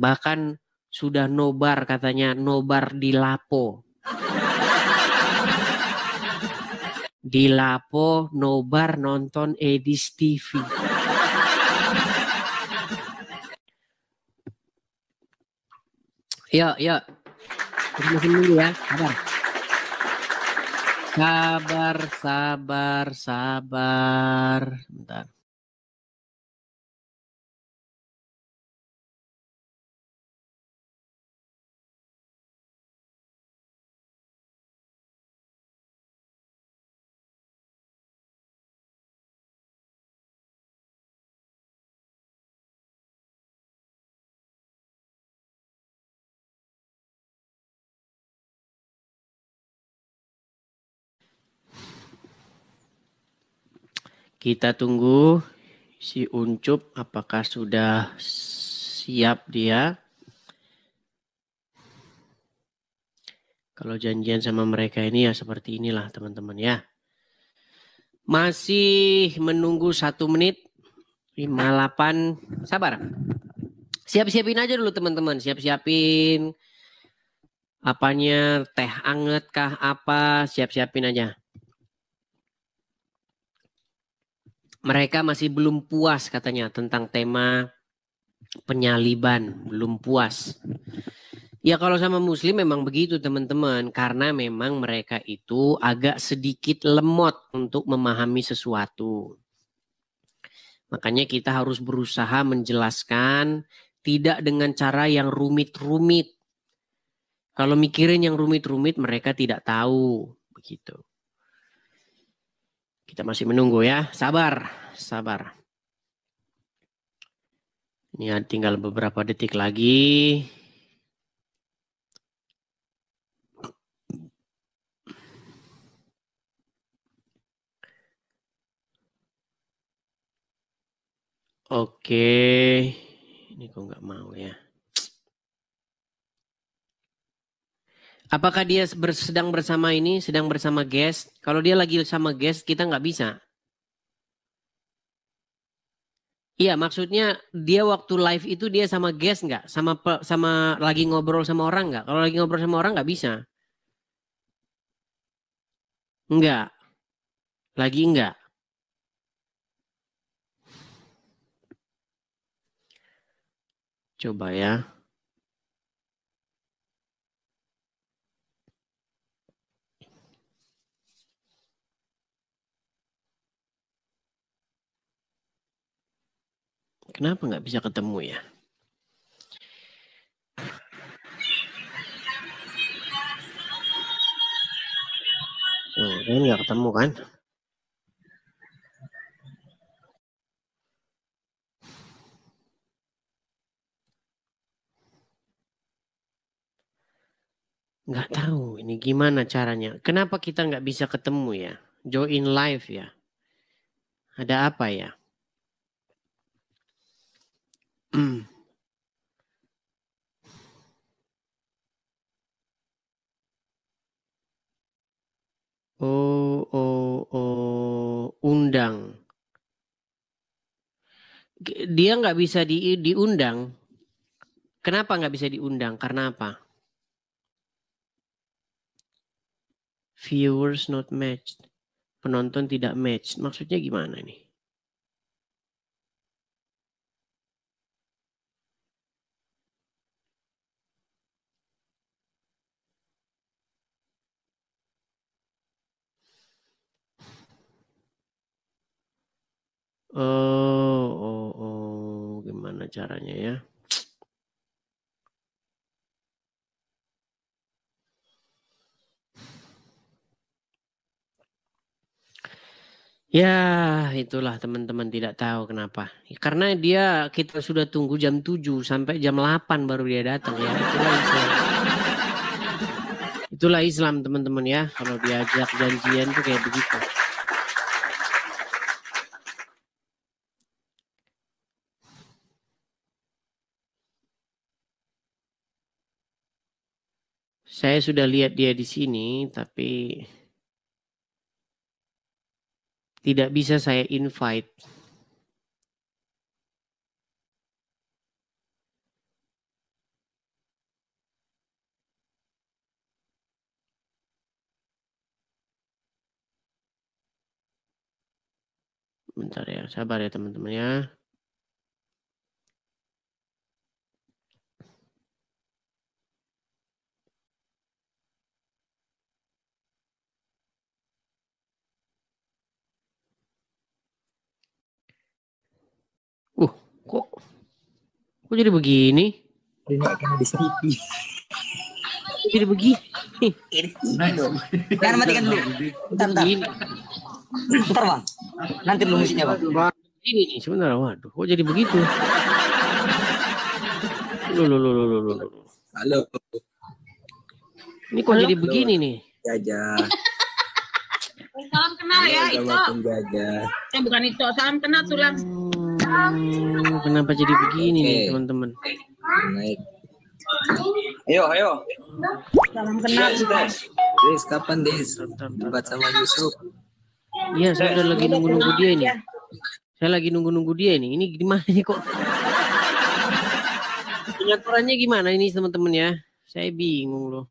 [SPEAKER 2] Bahkan sudah nobar katanya, nobar di Lapo. Di Lapo nobar nonton Edis TV. Ya. Masih dulu ya, sabar. Sabar, sabar, sabar. Bentar. Kita tunggu si Uncup apakah sudah siap dia. Kalau janjian sama mereka ini ya seperti inilah teman-teman ya. Masih menunggu 1 menit. 58. Sabar. Siap-siapin aja dulu teman-teman. Siap-siapin. Apanya, teh anget kah apa. Siap-siapin aja. Mereka masih belum puas katanya tentang tema penyaliban. Belum puas. Ya kalau sama muslim memang begitu teman-teman. Karena memang mereka itu agak sedikit lemot untuk memahami sesuatu. Makanya kita harus berusaha menjelaskan tidak dengan cara yang rumit-rumit. Kalau mikirin yang rumit-rumit mereka tidak tahu. Begitu. Kita masih menunggu ya. Sabar. Sabar. Ini tinggal beberapa detik lagi. Oke. Ini kok nggak mau ya. Apakah dia sedang bersama ini, sedang bersama guest? Kalau dia lagi sama guest, kita nggak bisa. Iya, maksudnya dia waktu live itu dia sama guest nggak? Sama lagi ngobrol sama orang nggak? Kalau lagi ngobrol sama orang nggak bisa. Enggak. Lagi enggak. Coba ya. Kenapa nggak bisa ketemu ya? Kan nggak ketemu kan? Nggak tahu ini gimana caranya. Kenapa kita nggak bisa ketemu ya? Join live ya. Ada apa ya? Undang. Dia nggak bisa diundang. Kenapa nggak bisa diundang? Karena apa? Viewers not matched. Penonton tidak match. Maksudnya gimana nih? Gimana caranya ya? Ya, itulah teman-teman tidak tahu kenapa. Karena kita sudah tunggu jam 7 sampai jam 8 baru dia datang ya. Itulah Islam. Itulah Islam teman-teman ya. Kalau diajak janjian tuh kayak begitu. Saya sudah lihat dia di sini, tapi tidak bisa saya invite. Bentar ya, sabar ya teman-teman ya. Kok jadi begini?
[SPEAKER 5] Dinaikkan di TV.
[SPEAKER 2] Jadi begini.
[SPEAKER 5] Jangan matikan dulu. Bentar. Bentar bang. Nanti dulu musiknya bang.
[SPEAKER 2] Ini nih sebentar. Waduh, kok jadi begitu? Loh.
[SPEAKER 5] Halo.
[SPEAKER 2] Ini kok jadi begini nih?
[SPEAKER 5] Jajah.
[SPEAKER 6] Salam kenal ya itu.
[SPEAKER 5] Jajah.
[SPEAKER 6] Bukan itu, salam kenal tulang.
[SPEAKER 2] Kenapa jadi begini nih teman-teman?
[SPEAKER 5] Naik. Ayo.
[SPEAKER 6] Salam kenal.
[SPEAKER 5] Des, kapan Des? Debat sama Yusuf.
[SPEAKER 2] Iya, saya udah lagi nunggu-nunggu dia ini. Saya lagi nunggu-nunggu dia ini. Ini gimana nih kok? Pengaturannya gimana ini teman-teman ya? Saya bingung loh.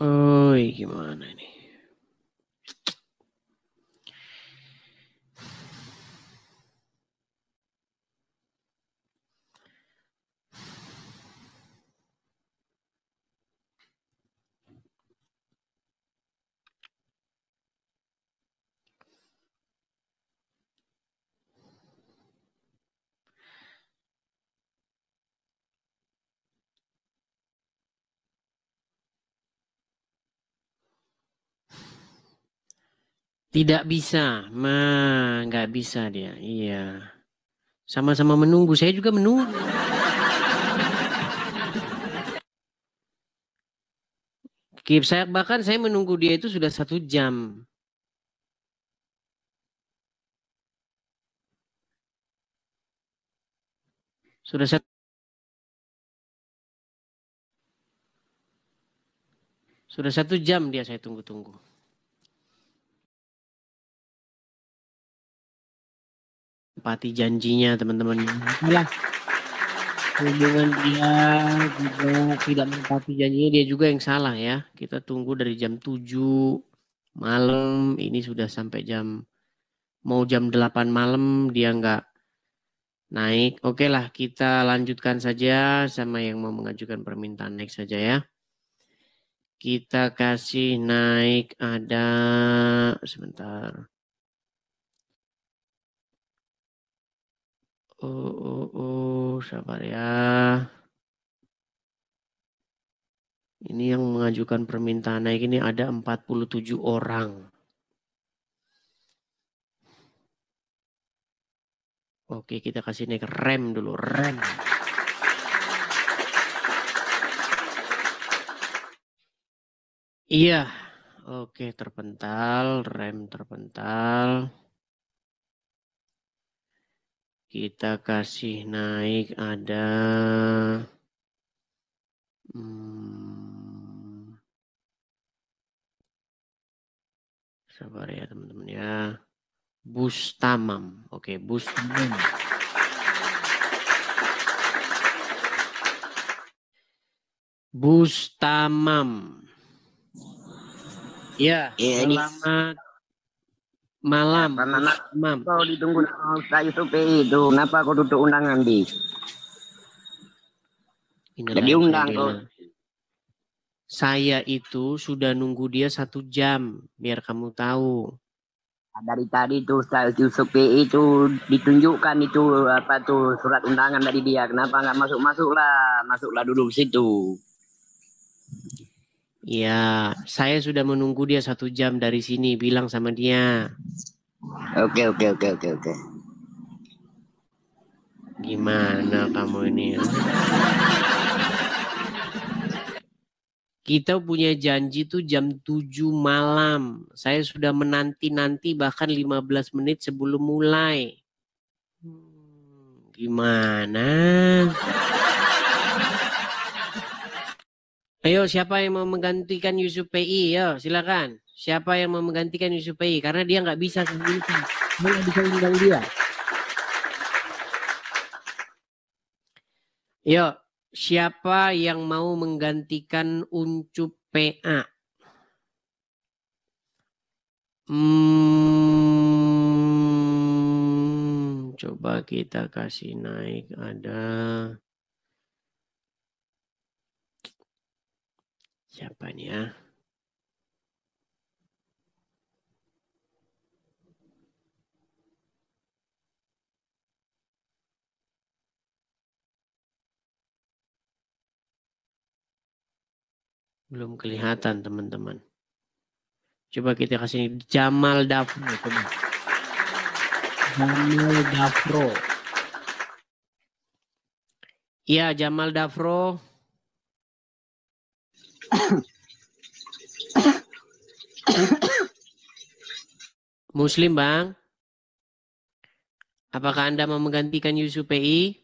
[SPEAKER 2] Oh, gimana ini? Tidak bisa, nggak bisa dia. Iya, sama-sama menunggu. Saya juga menunggu. Bahkan saya menunggu dia itu sudah 1 jam. Sudah 1 jam dia saya tunggu-tunggu. Tepati janjinya teman-teman. Itulah hubungan dia juga tidak menepati janjinya, dia juga yang salah ya. Kita tunggu dari jam 7 malam, ini sudah sampai mau jam 8 malam dia nggak naik. Oke lah, kita lanjutkan saja sama yang mau mengajukan permintaan naik saja ya. Kita kasih naik ada sebentar. Sabar ya. Ini yang mengajukan permintaan naik ini ada 47 orang. Oke, kita kasih naik rem dulu, rem. Iya. Oke, terpental, rem terpental. Kita kasih naik ada sabar ya teman-teman ya. Bus tamam. Oke, bus tamam. Bus tamam. Ya, selamat malam. Mam.
[SPEAKER 7] Kau ditunggu Ustaz Yusuf itu. Kenapa kau duduk undangan di? Jadi undang kau.
[SPEAKER 2] Saya itu sudah nunggu dia 1 jam, biar kamu tahu.
[SPEAKER 7] Dari tadi tuh Ustaz Yusuf itu ditunjukkan itu apa tuh surat undangan dari dia. Kenapa nggak masuklah duduk situ.
[SPEAKER 2] Ya, saya sudah menunggu dia 1 jam dari sini, bilang sama dia.
[SPEAKER 7] Oke.
[SPEAKER 2] Gimana kamu ini ya? Kita punya janji tuh jam 7 malam. Saya sudah menanti-nanti bahkan 15 menit sebelum mulai. Gimana? Ayo, siapa yang mau menggantikan Yusuf PI? Yo, silakan. Siapa yang mau menggantikan Yusuf PI? Karena dia nggak bisa sendiri. Nggak bisa undang dia. Yuk, siapa yang mau menggantikan Uncup PA? Coba kita kasih naik. Ada siapa nih ya? Belum kelihatan teman-teman. Coba kita kasih Jamal Dafro. Coba. Jamal Dafro. Iya, Jamal Dafro. Muslim, Bang. Apakah Anda mau menggantikan Yusuf PI?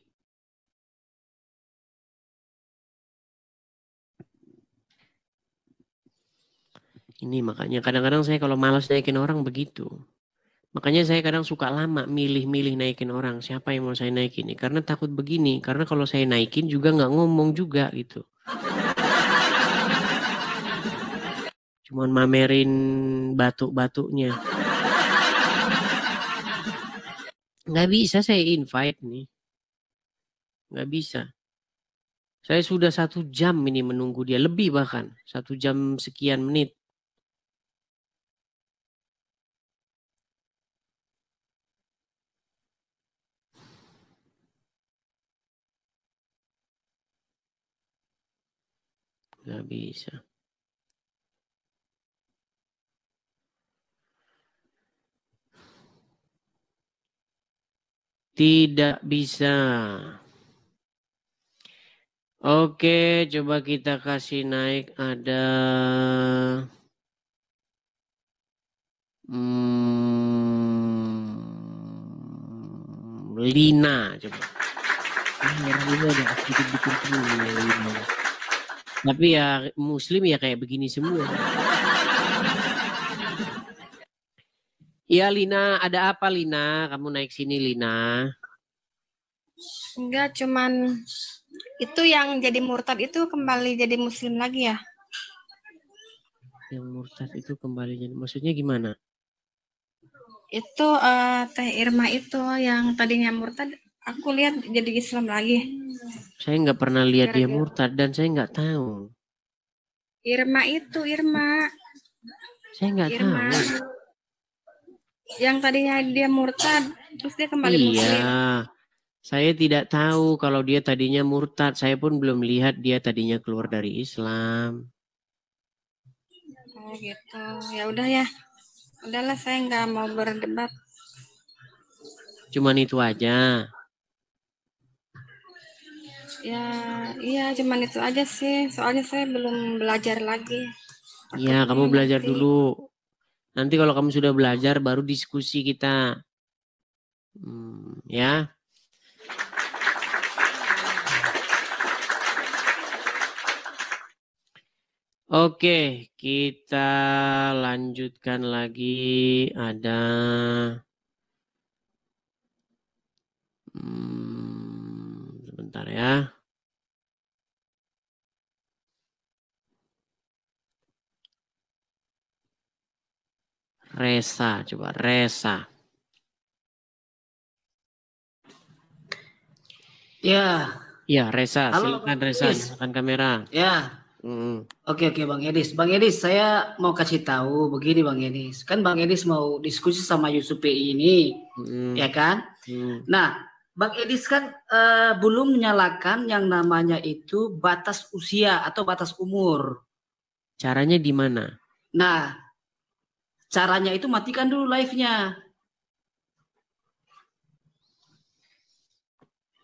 [SPEAKER 2] Ini makanya kadang-kadang saya kalau malas naikin orang begitu. Makanya saya kadang suka lama milih-milih naikin orang. Siapa yang mau saya naikin? Karena takut begini. Karena kalau saya naikin juga nggak ngomong juga gitu. Cuman mamerin batuk-batuknya. Nggak bisa saya invite nih. Nggak bisa. Saya sudah 1 jam ini menunggu dia. Lebih bahkan. 1 jam sekian menit. Nggak bisa. Tidak bisa. Oke, coba kita kasih naik. Ada Lina. Coba. Tapi ya Muslim ya kayak begini semua. Iya Lina, ada apa Lina? Kamu naik sini Lina.
[SPEAKER 8] Enggak, cuman itu yang jadi murtad itu kembali jadi Muslim lagi ya?
[SPEAKER 2] Yang murtad itu kembali jadi, maksudnya gimana?
[SPEAKER 8] Itu Teh Irma itu yang tadinya murtad, aku lihat jadi Islam lagi.
[SPEAKER 2] Saya nggak pernah lihat dia murtad dan saya nggak tahu.
[SPEAKER 8] Irma itu, Irma.
[SPEAKER 2] Saya nggak tahu.
[SPEAKER 8] Yang tadinya dia murtad, terus dia kembali Muslim.
[SPEAKER 2] Iya, saya tidak tahu kalau dia tadinya murtad. Saya pun belum lihat dia tadinya keluar dari Islam.
[SPEAKER 8] Oh gitu, ya udah ya. Udahlah, saya nggak mau berdebat.
[SPEAKER 2] Cuman itu aja.
[SPEAKER 8] Ya, iya cuman itu aja sih. Soalnya saya belum belajar lagi.
[SPEAKER 2] Iya, kamu belajar dulu. Nanti kalau kamu sudah belajar baru diskusi kita. Ya. Oke, kita lanjutkan lagi. Ada sebentar ya. Resa, coba Resa.
[SPEAKER 9] Ya.
[SPEAKER 2] Ya, Resa.
[SPEAKER 9] Halo,
[SPEAKER 2] Silakan Resa, nyalakan kamera.
[SPEAKER 9] Ya. Oke Bang Edis. Bang Edis, saya mau kasih tahu begini Bang Edis. Kan Bang Edis mau diskusi sama Yusuf PI ini, ya kan? Nah, Bang Edis kan belum menyalakan yang namanya itu batas usia atau batas umur.
[SPEAKER 2] Caranya di mana?
[SPEAKER 9] Nah, caranya itu matikan dulu live-nya.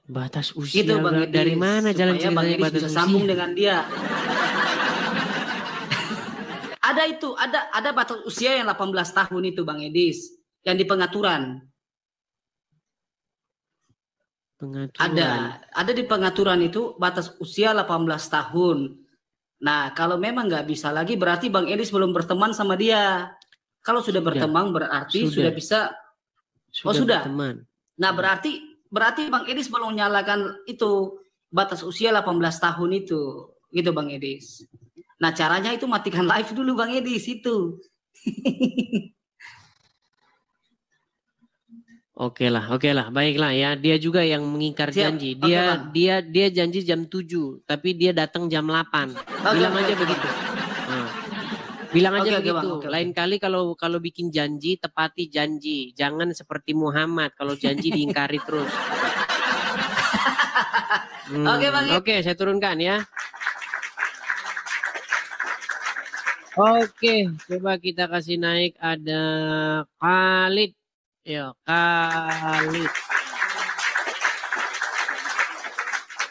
[SPEAKER 2] Batas usia
[SPEAKER 9] gitu, Bang Edis,
[SPEAKER 2] dari mana jalan ceritanya
[SPEAKER 9] Bang Edis
[SPEAKER 2] batas
[SPEAKER 9] bisa
[SPEAKER 2] usia?
[SPEAKER 9] sambung dengan dia. ada batas usia yang 18 tahun itu Bang Edis, yang di pengaturan. Ada di pengaturan itu batas usia 18 tahun. Nah, kalau memang nggak bisa lagi berarti Bang Edis belum berteman sama dia. Kalau sudah berteman berarti sudah bisa. Sudah.
[SPEAKER 2] Berteman.
[SPEAKER 9] Nah, berarti Bang Edis belum nyalakan itu batas usia 18 tahun itu, gitu Bang Edis. Nah caranya itu matikan live dulu Bang Edis itu.
[SPEAKER 2] Oke lah, baiklah ya. Dia juga yang mengingkar janji. Dia janji jam 7, tapi dia datang jam 8. Bilang aja begitu. Bilang aja begitu. Lain kali kalau bikin janji, tepati janji. Jangan seperti Muhammad, kalau janji diingkari terus.
[SPEAKER 9] Oke Bang.
[SPEAKER 2] Oke, saya turunkan ya. Oke, coba kita kasih naik, ada Khalid. Ya, Khalid.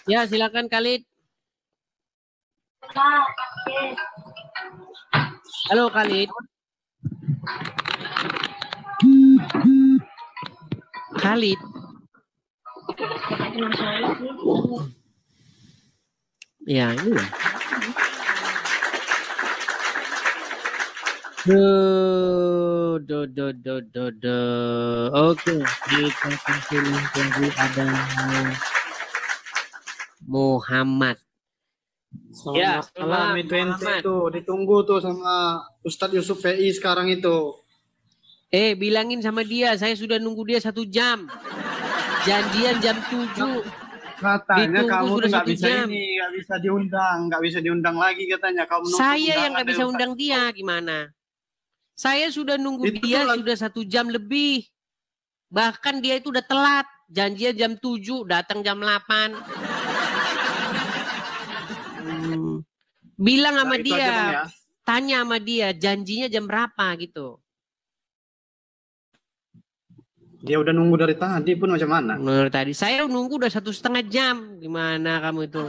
[SPEAKER 2] Ya, silakan Khalid. Halo Khalid. Khalid. Ya, ini. Oke, kita kasih lagi ada Muhammad.
[SPEAKER 10] Ya, malam itu ente tuh ditunggu tuh sama Ustadz Yusuf PI sekarang itu.
[SPEAKER 2] Bilangin sama dia, saya sudah nunggu dia 1 jam. Janjian jam 7.
[SPEAKER 10] Katanya
[SPEAKER 2] ditunggu
[SPEAKER 10] kamu
[SPEAKER 2] sudah
[SPEAKER 10] nggak
[SPEAKER 2] 1
[SPEAKER 10] bisa
[SPEAKER 2] jam.
[SPEAKER 10] nggak bisa diundang lagi katanya. Kamu
[SPEAKER 2] saya yang nggak bisa undang dia, gimana? Saya sudah nunggu dia sudah 1 jam lebih. Bahkan dia itu udah telat. Janjian jam 7, datang jam 8. Bilang sama dia, tanya sama dia, janjinya jam berapa gitu.
[SPEAKER 10] Dia udah nunggu dari tadi pun macam mana?
[SPEAKER 2] Dari tadi, saya nunggu udah 1,5 jam. Gimana kamu itu?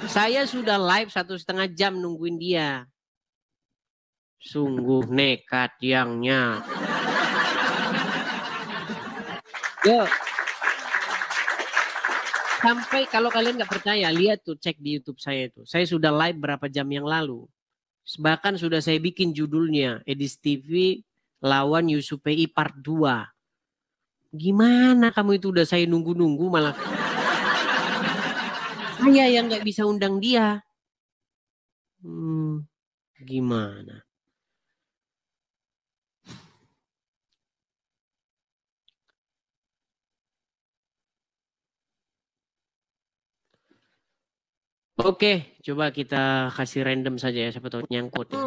[SPEAKER 2] Saya sudah live 1,5 jam nungguin dia. Sungguh nekat yangnya. Yuk. Sampai kalau kalian nggak percaya, lihat tuh, cek di YouTube saya itu. Saya sudah live berapa jam yang lalu. Bahkan sudah saya bikin judulnya, Edis TV lawan Yusuf PI part 2. Gimana kamu itu udah saya nunggu-nunggu malah. Saya yang nggak bisa undang dia. Gimana? Oke, coba kita kasih random saja ya, siapa tahu nyangkut. Ya.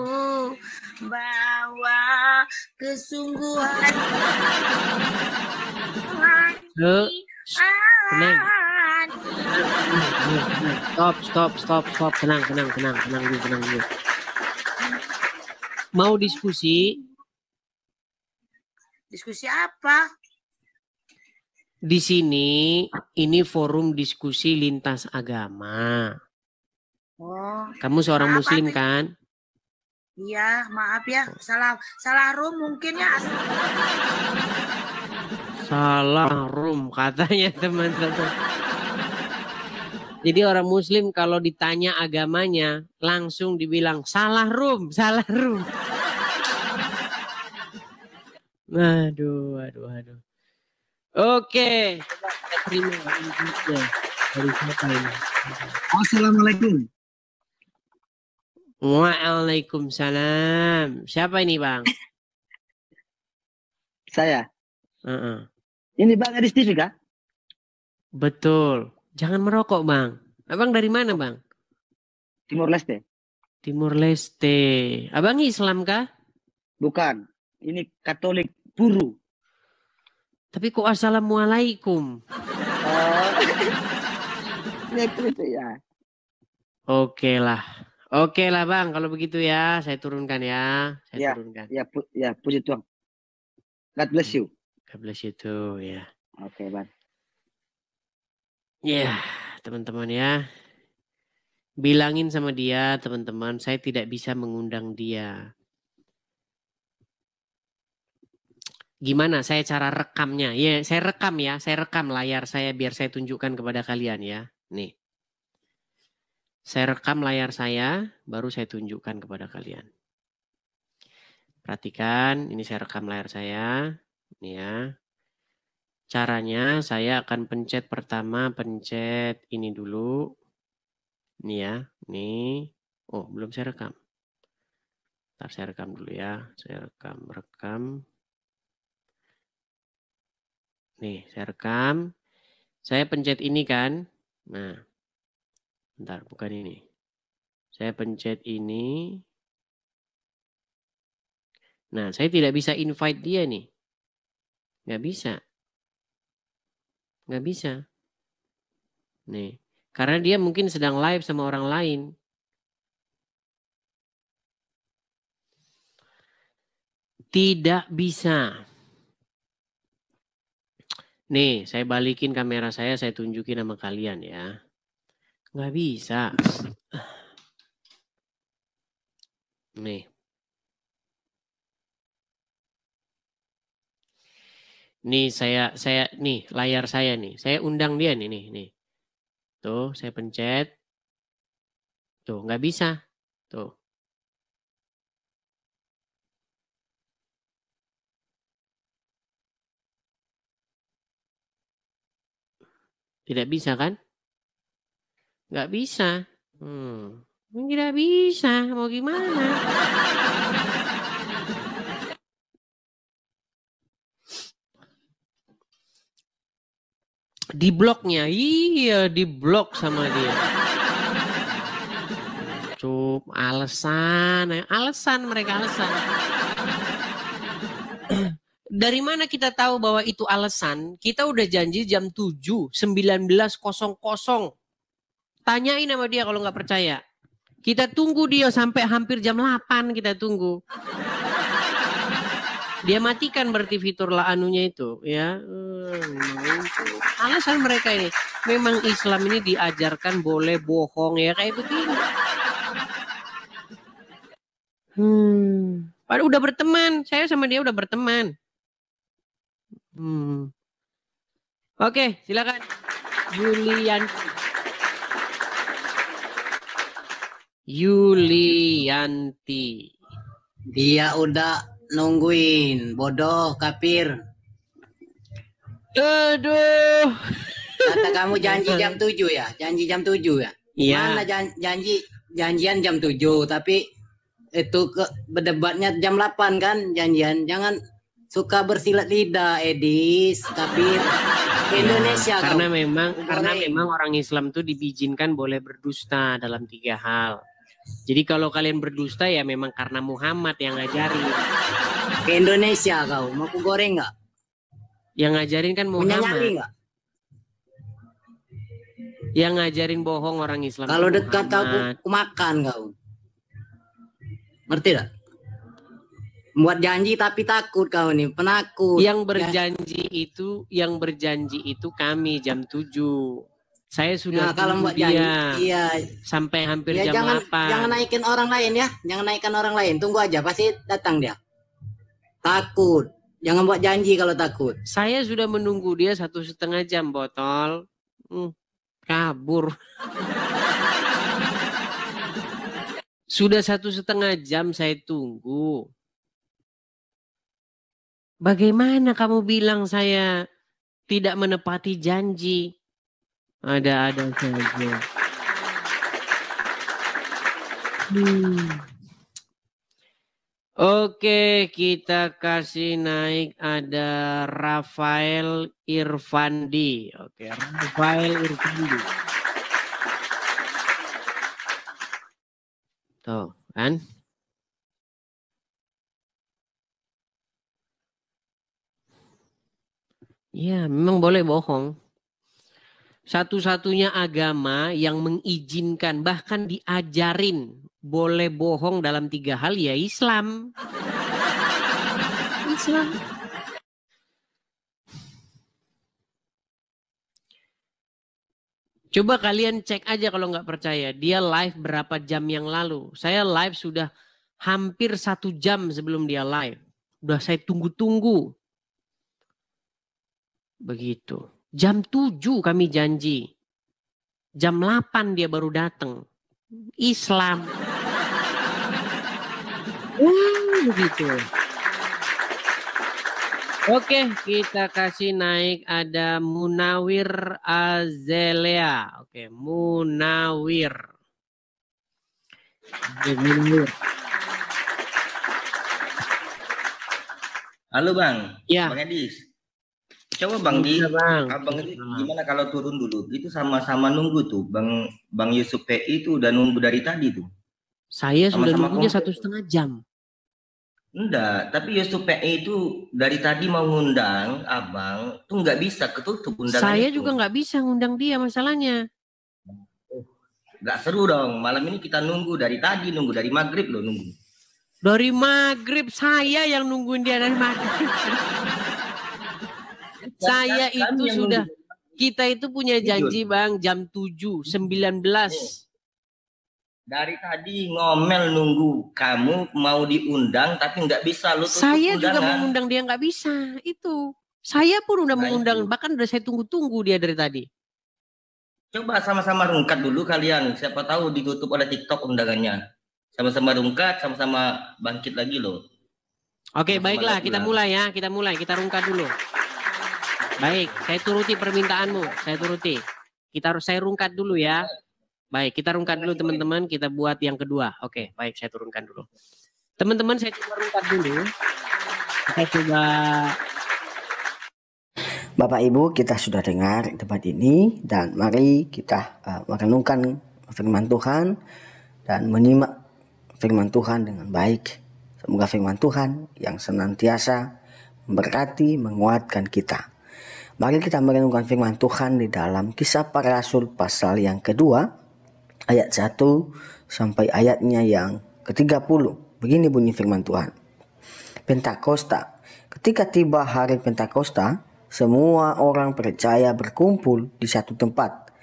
[SPEAKER 6] Bawa kesungguhan.
[SPEAKER 2] Tenang. Stop. Tenang dulu. Mau diskusi?
[SPEAKER 6] Diskusi apa?
[SPEAKER 2] Di sini, ini forum diskusi lintas agama.
[SPEAKER 6] Oh,
[SPEAKER 2] kamu seorang muslim kan?
[SPEAKER 6] Iya, maaf ya, salah room mungkin ya.
[SPEAKER 2] Salah room katanya teman-teman. Jadi orang muslim kalau ditanya agamanya langsung dibilang salah room. Aduh. Oke, terima kasih. Dari siapa ini?
[SPEAKER 11] Assalamualaikum.
[SPEAKER 2] Waalaikumsalam. Siapa ini Bang?
[SPEAKER 11] Saya. Ini Bang Edis TV kah?
[SPEAKER 2] Betul. Jangan merokok Bang. Abang dari mana Bang?
[SPEAKER 11] Timur Leste.
[SPEAKER 2] Timur Leste. Abang Islam kah?
[SPEAKER 11] Bukan. Ini Katolik Puru.
[SPEAKER 2] Tapi kok assalamualaikum?
[SPEAKER 11] Itu ya.
[SPEAKER 2] Oke lah Bang, kalau begitu ya, saya turunkan ya. Turunkan.
[SPEAKER 11] Ya, puji Tuhan. God bless you.
[SPEAKER 2] God bless you too, ya.
[SPEAKER 11] Oke, Bang.
[SPEAKER 2] Ya, teman-teman ya. Bilangin sama dia, teman-teman, saya tidak bisa mengundang dia. Gimana saya cara rekamnya? Ya, saya rekam layar saya biar saya tunjukkan kepada kalian ya. Nih. Saya rekam layar saya, baru saya tunjukkan kepada kalian. Perhatikan, ini saya rekam layar saya. Ini ya. Caranya saya akan pencet pertama, pencet ini dulu. Ini ya, ini. Oh, belum saya rekam. Ntar saya rekam dulu ya. Saya rekam. Nih, saya rekam. Saya pencet ini kan. Nah, bentar, bukan ini. Saya pencet ini. Nah, saya tidak bisa invite dia nih. Nggak bisa. Nggak bisa. Nih, karena dia mungkin sedang live sama orang lain. Tidak bisa. Nih, saya balikin kamera saya tunjukin sama kalian ya. Nggak bisa. Nih. Nih nih layar saya nih. Saya undang dia nih. Tuh, saya pencet. Tuh, nggak bisa. Tuh. Tidak bisa kan? Nggak bisa. Tidak bisa. Mau gimana? Di bloknya, iya di blok sama dia. Alasan mereka. Dari mana kita tahu bahwa itu alasan? Kita udah janji jam 7, 19.00. Tanyain sama dia kalau nggak percaya. Kita tunggu dia sampai hampir jam 8 kita tunggu. Dia matikan berarti fitur anunya itu ya. Alasan mereka ini. Memang Islam ini diajarkan boleh bohong ya kayak begini. Padahal udah berteman. Saya sama dia udah berteman. Oke, silakan. Yulianti.
[SPEAKER 5] Dia udah nungguin, bodoh, kafir.
[SPEAKER 2] Aduh.
[SPEAKER 5] Kata kamu janji jam 7 ya? Janji jam 7 ya?
[SPEAKER 2] Iya.
[SPEAKER 5] Mana janjian jam 7, tapi itu berdebatnya jam 8 kan janjian. Jangan suka bersilat lidah, Edis, kafir. Indonesia.
[SPEAKER 2] Karena memang orang Islam tuh diizinkan boleh berdusta dalam 3 hal. Jadi kalau kalian berdusta ya memang karena Muhammad yang ngajarin.
[SPEAKER 5] Ke Indonesia kau, mau ku goreng nggak?
[SPEAKER 2] Yang ngajarin kan Muhammad.
[SPEAKER 5] Punya nyali nggak?
[SPEAKER 2] Yang ngajarin bohong orang Islam.
[SPEAKER 5] Kalau dekat kau, ku makan kau. Ngerti tak? Buat janji tapi takut kau nih, penakut.
[SPEAKER 2] Yang berjanji itu kami jam 7. Saya sudah
[SPEAKER 5] kalau buat
[SPEAKER 2] dia
[SPEAKER 5] janji, iya.
[SPEAKER 2] Sampai hampir
[SPEAKER 5] Ya,
[SPEAKER 2] jam 8.
[SPEAKER 5] Jangan naikin orang lain ya. Jangan naikkan orang lain. Tunggu aja, pasti datang dia. Takut. Jangan buat janji kalau takut.
[SPEAKER 2] Saya sudah menunggu dia 1,5 jam, botol. Kabur. Sudah 1,5 jam saya tunggu. Bagaimana kamu bilang saya tidak menepati janji? Ada-ada saja. Oke, kita kasih naik ada Rafael Irfandi. Oke, Rafael Irfandi. Tuh, kan? Ya, memang boleh bohong. Satu-satunya agama yang mengizinkan, bahkan diajarin boleh bohong dalam 3 hal ya Islam. Islam. Coba kalian cek aja kalau nggak percaya. Dia live berapa jam yang lalu. Saya live sudah hampir 1 jam sebelum dia live. Udah saya tunggu-tunggu. Begitu. Jam 7 kami janji. Jam 8 dia baru datang. Islam. Begitu. Oke, kita kasih naik ada Munawir Azelea. Oke, Munawir.
[SPEAKER 12] Halo Bang,
[SPEAKER 2] ya.
[SPEAKER 12] Bang Edis. Coba Bang Di, Abang ini gimana kalau turun dulu? Itu sama-sama nunggu tuh, Bang Yusuf PI itu udah nunggu dari tadi tuh.
[SPEAKER 2] Saya sudah
[SPEAKER 12] Sama-sama
[SPEAKER 2] nunggunya
[SPEAKER 12] komplain.
[SPEAKER 2] 1,5 jam.
[SPEAKER 12] Enggak, tapi Yusuf PI itu dari tadi mau ngundang Abang, tuh nggak bisa ketutup undangan
[SPEAKER 2] Saya
[SPEAKER 12] itu.
[SPEAKER 2] juga nggak bisa ngundang dia masalahnya.
[SPEAKER 12] Nggak seru dong, malam ini kita nunggu dari tadi, nunggu dari maghrib loh nunggu.
[SPEAKER 2] Dari maghrib saya yang nungguin dia dari maghrib. Saya itu sudah, kita itu punya janji Bang jam 7, 19.
[SPEAKER 12] Dari tadi ngomel nunggu kamu mau diundang tapi nggak bisa lu tutup
[SPEAKER 2] Saya juga
[SPEAKER 12] undangan.
[SPEAKER 2] mengundang dia nggak bisa itu. Saya pun udah mengundang, bahkan udah saya tunggu-tunggu dia dari tadi.
[SPEAKER 12] Coba sama-sama rungkat dulu kalian, siapa tahu ditutup oleh TikTok undangannya. Sama-sama rungkat, sama-sama bangkit lagi loh.
[SPEAKER 2] Oke,
[SPEAKER 12] Sama-sama
[SPEAKER 2] baiklah
[SPEAKER 12] lagi
[SPEAKER 2] kita
[SPEAKER 12] lah.
[SPEAKER 2] mulai ya, kita rungkat dulu. Baik, saya turuti permintaanmu, saya turuti. Saya rungkat dulu ya. Baik, kita rungkat dulu teman-teman, kita buat yang kedua. Oke, baik, saya turunkan dulu. Teman-teman, saya coba rungkat dulu. Kita coba.
[SPEAKER 1] Bapak Ibu, kita sudah dengar debat ini dan mari kita merenungkan firman Tuhan dan menyimak firman Tuhan dengan baik. Semoga firman Tuhan yang senantiasa memberkati, menguatkan kita. Mari kita merenungkan firman Tuhan di dalam Kisah Para Rasul pasal yang kedua, ayat 1 sampai ayatnya yang ke-30. Begini bunyi firman Tuhan. Pentakosta. Ketika tiba hari Pentakosta, semua orang percaya berkumpul di satu tempat.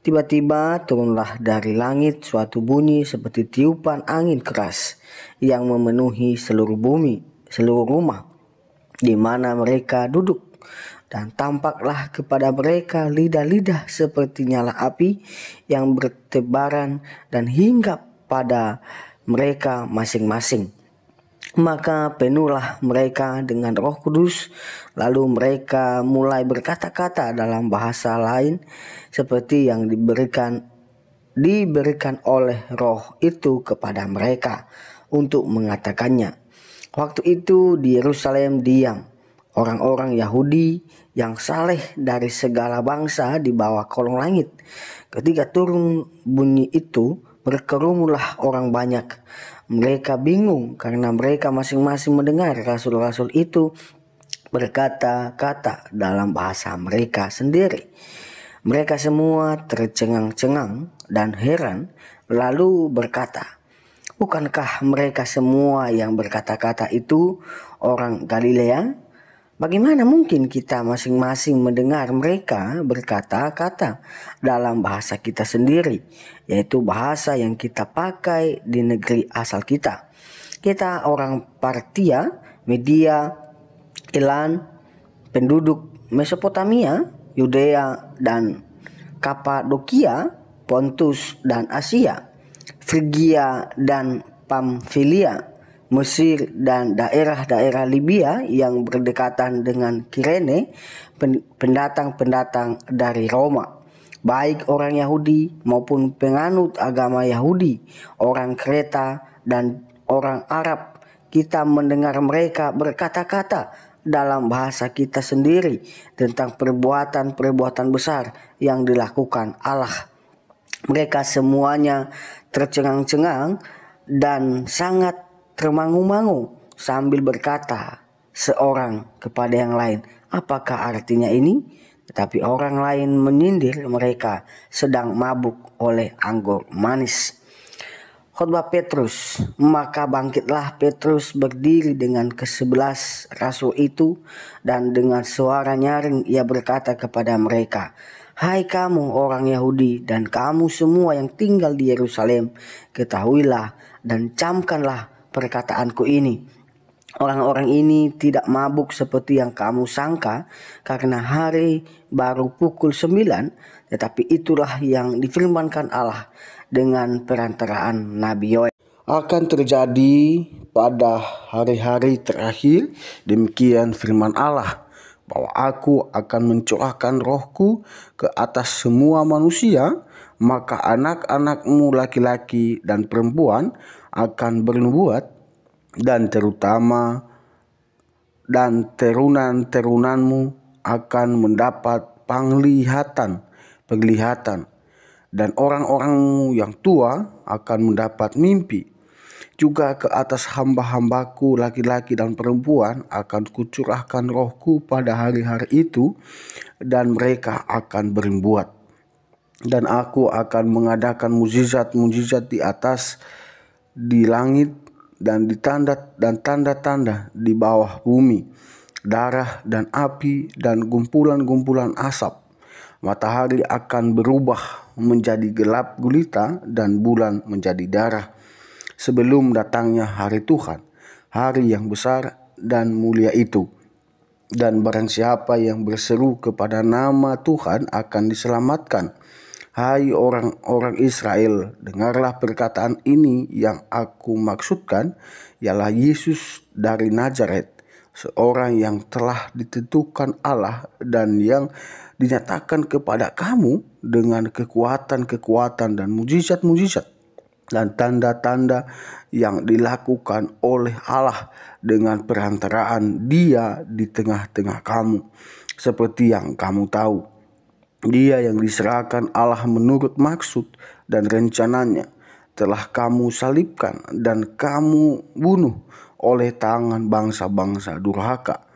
[SPEAKER 1] Tiba-tiba turunlah dari langit suatu bunyi seperti tiupan angin keras yang memenuhi seluruh bumi, seluruh rumah di mana mereka duduk. Dan tampaklah kepada mereka lidah-lidah seperti nyala api yang bertebaran dan hinggap pada mereka masing-masing. Maka penuhlah mereka dengan Roh Kudus, lalu mereka mulai berkata-kata dalam bahasa lain seperti yang diberikan oleh Roh itu kepada mereka untuk mengatakannya. Waktu itu di Yerusalem diam orang-orang Yahudi yang saleh dari segala bangsa di bawah kolong langit. Ketika turun bunyi itu, berkerumunlah orang banyak. Mereka bingung karena mereka masing-masing mendengar rasul-rasul itu berkata-kata dalam bahasa mereka sendiri. Mereka semua tercengang-cengang dan heran, lalu berkata, "Bukankah mereka semua yang berkata-kata itu orang Galilea? Bagaimana mungkin kita masing-masing mendengar mereka berkata-kata dalam bahasa kita sendiri, yaitu bahasa yang kita pakai di negeri asal kita? Kita orang Partia, Media, Elam, penduduk Mesopotamia, Yudea dan Kapadokia, Pontus dan Asia, Frigia dan Pamfilia, Mesir dan daerah-daerah Libya yang berdekatan dengan Kirene, pendatang-pendatang dari Roma, baik orang Yahudi maupun penganut agama Yahudi, orang Kreta dan orang Arab. Kita mendengar mereka berkata-kata dalam bahasa kita sendiri tentang perbuatan-perbuatan besar yang dilakukan Allah. Mereka semuanya tercengang-cengang dan sangat termangu-mangu sambil berkata seorang kepada yang lain, "Apakah artinya ini?" Tetapi orang lain menyindir mereka sedang mabuk oleh anggur manis. Khotbah Petrus. Maka bangkitlah Petrus berdiri dengan ke-11 rasul itu, dan dengan suara nyaring ia berkata kepada mereka, "Hai kamu orang Yahudi dan kamu semua yang tinggal di Yerusalem, ketahuilah dan camkanlah perkataanku ini. Orang-orang ini tidak mabuk seperti yang kamu sangka, karena hari baru pukul 9, tetapi itulah yang difirmankan Allah dengan perantaraan Nabi Yoel." akan terjadi pada hari-hari terakhir. Demikian firman Allah, bahwa aku akan mencurahkan rohku ke atas semua manusia, maka anak-anakmu laki-laki dan perempuan akan bernubuat, dan terunan-terunanmu akan mendapat penglihatan, dan orang-orangmu yang tua akan mendapat mimpi. Juga ke atas hamba-hambaku laki-laki dan perempuan akan kucurahkan rohku pada hari-hari itu, dan mereka akan bernubuat. Dan aku akan mengadakan mujizat-mujizat di langit dan tanda-tanda di bawah bumi, darah dan api dan gumpulan-gumpulan asap. Matahari akan berubah menjadi gelap gulita dan bulan menjadi darah, sebelum datangnya hari Tuhan, hari yang besar dan mulia itu. Dan barang siapa yang berseru kepada nama Tuhan akan diselamatkan. Hai orang-orang Israel, dengarlah perkataan ini yang aku maksudkan, ialah Yesus dari Nazaret, seorang yang telah ditentukan Allah dan yang dinyatakan kepada kamu dengan kekuatan-kekuatan dan mujizat-mujizat dan tanda-tanda yang dilakukan oleh Allah dengan perantaraan Dia di tengah-tengah kamu. Seperti yang kamu tahu, Dia yang diserahkan Allah menurut maksud dan rencananya telah kamu salibkan dan kamu bunuh oleh tangan bangsa-bangsa durhaka.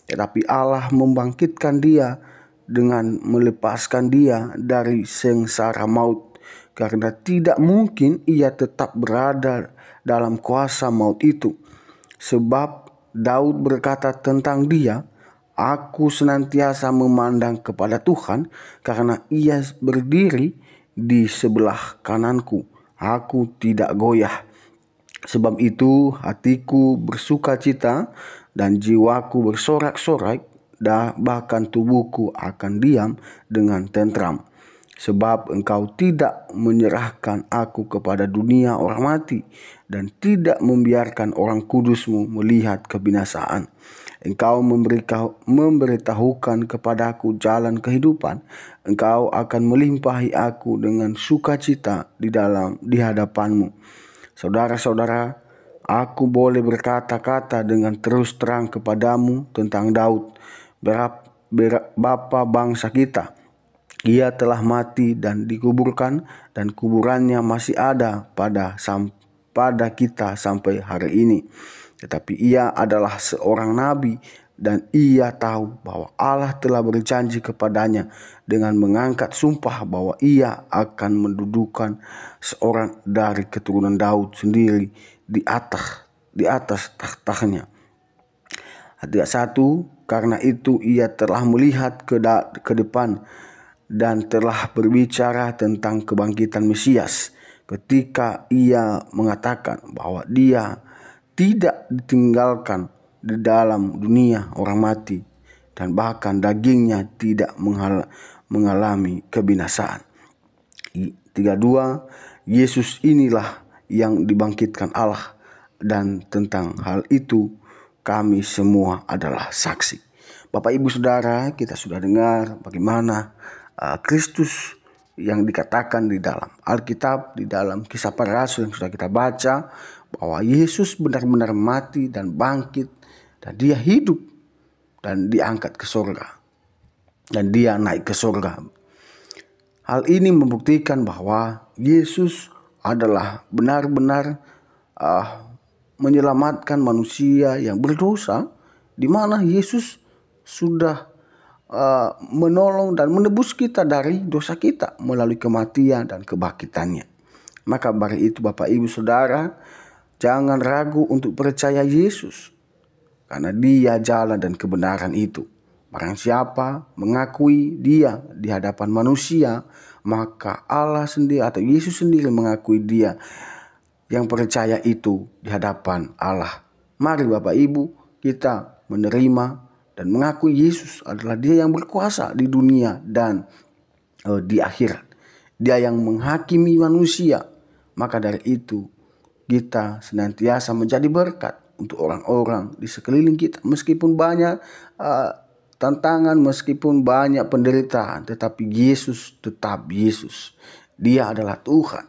[SPEAKER 1] Tetapi Allah membangkitkan Dia dengan melepaskan Dia dari sengsara maut, karena tidak mungkin Ia tetap berada dalam kuasa maut itu. Sebab Daud berkata tentang Dia, aku senantiasa memandang kepada Tuhan, karena Ia berdiri di sebelah kananku. Aku tidak goyah. Sebab itu hatiku bersuka cita dan jiwaku bersorak-sorai, bahkan tubuhku akan diam dengan tentram. Sebab Engkau tidak menyerahkan aku kepada dunia orang mati, dan tidak membiarkan orang kudus-Mu melihat kebinasaan. Engkau memberitahukan kepadaku jalan kehidupan. Engkau akan melimpahi aku dengan sukacita di hadapan-Mu. Saudara-saudara, aku boleh berkata-kata dengan terus terang kepadamu tentang Daud, bapa bangsa kita. Ia telah mati dan dikuburkan, dan kuburannya masih ada pada kita sampai hari ini. Tetapi ia adalah seorang nabi, dan ia tahu bahwa Allah telah berjanji kepadanya dengan mengangkat sumpah bahwa ia akan mendudukan seorang dari keturunan Daud sendiri di atas tahtanya. Ayat 1, karena itu ia telah melihat ke depan dan telah berbicara tentang kebangkitan Mesias, ketika ia mengatakan bahwa Dia tidak ditinggalkan di dalam dunia orang mati, dan bahkan dagingnya tidak mengalami kebinasaan. 32, Yesus inilah yang dibangkitkan Allah, dan tentang hal itu kami semua adalah saksi. Bapak Ibu Saudara, kita sudah dengar bagaimana Kristus yang dikatakan di dalam Alkitab, di dalam Kisah Para Rasul yang sudah kita baca, bahwa Yesus benar-benar mati dan bangkit, dan Dia hidup dan diangkat ke surga, dan Dia naik ke surga. Hal ini membuktikan bahwa Yesus adalah benar-benar menyelamatkan manusia yang berdosa, di mana Yesus sudah menolong dan menebus kita dari dosa kita melalui kematian dan kebangkitannya. Maka dari itu Bapak Ibu Saudara, jangan ragu untuk percaya Yesus, karena Dia jalan dan kebenaran itu. Barang siapa mengakui Dia di hadapan manusia, maka Allah sendiri atau Yesus sendiri mengakui dia yang percaya itu di hadapan Allah. Mari Bapak Ibu, kita menerima dan mengakui Yesus adalah Dia yang berkuasa di dunia dan di akhirat. Dia yang menghakimi manusia. Maka dari itu, kita senantiasa menjadi berkat untuk orang-orang di sekeliling kita. Meskipun banyak tantangan, meskipun banyak penderitaan, tetapi Yesus tetap Yesus. Dia adalah Tuhan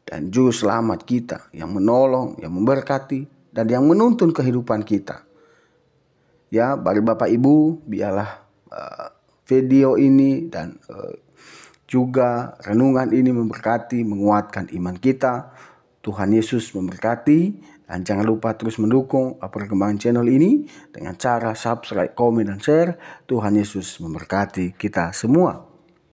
[SPEAKER 1] dan Juru Selamat kita yang menolong, yang memberkati, dan yang menuntun kehidupan kita. Ya, bagi Bapak Ibu, biarlah video ini dan juga renungan ini memberkati, menguatkan iman kita. Tuhan Yesus memberkati, dan jangan lupa terus mendukung perkembangan channel ini dengan cara subscribe, komen, dan share. Tuhan Yesus memberkati kita semua.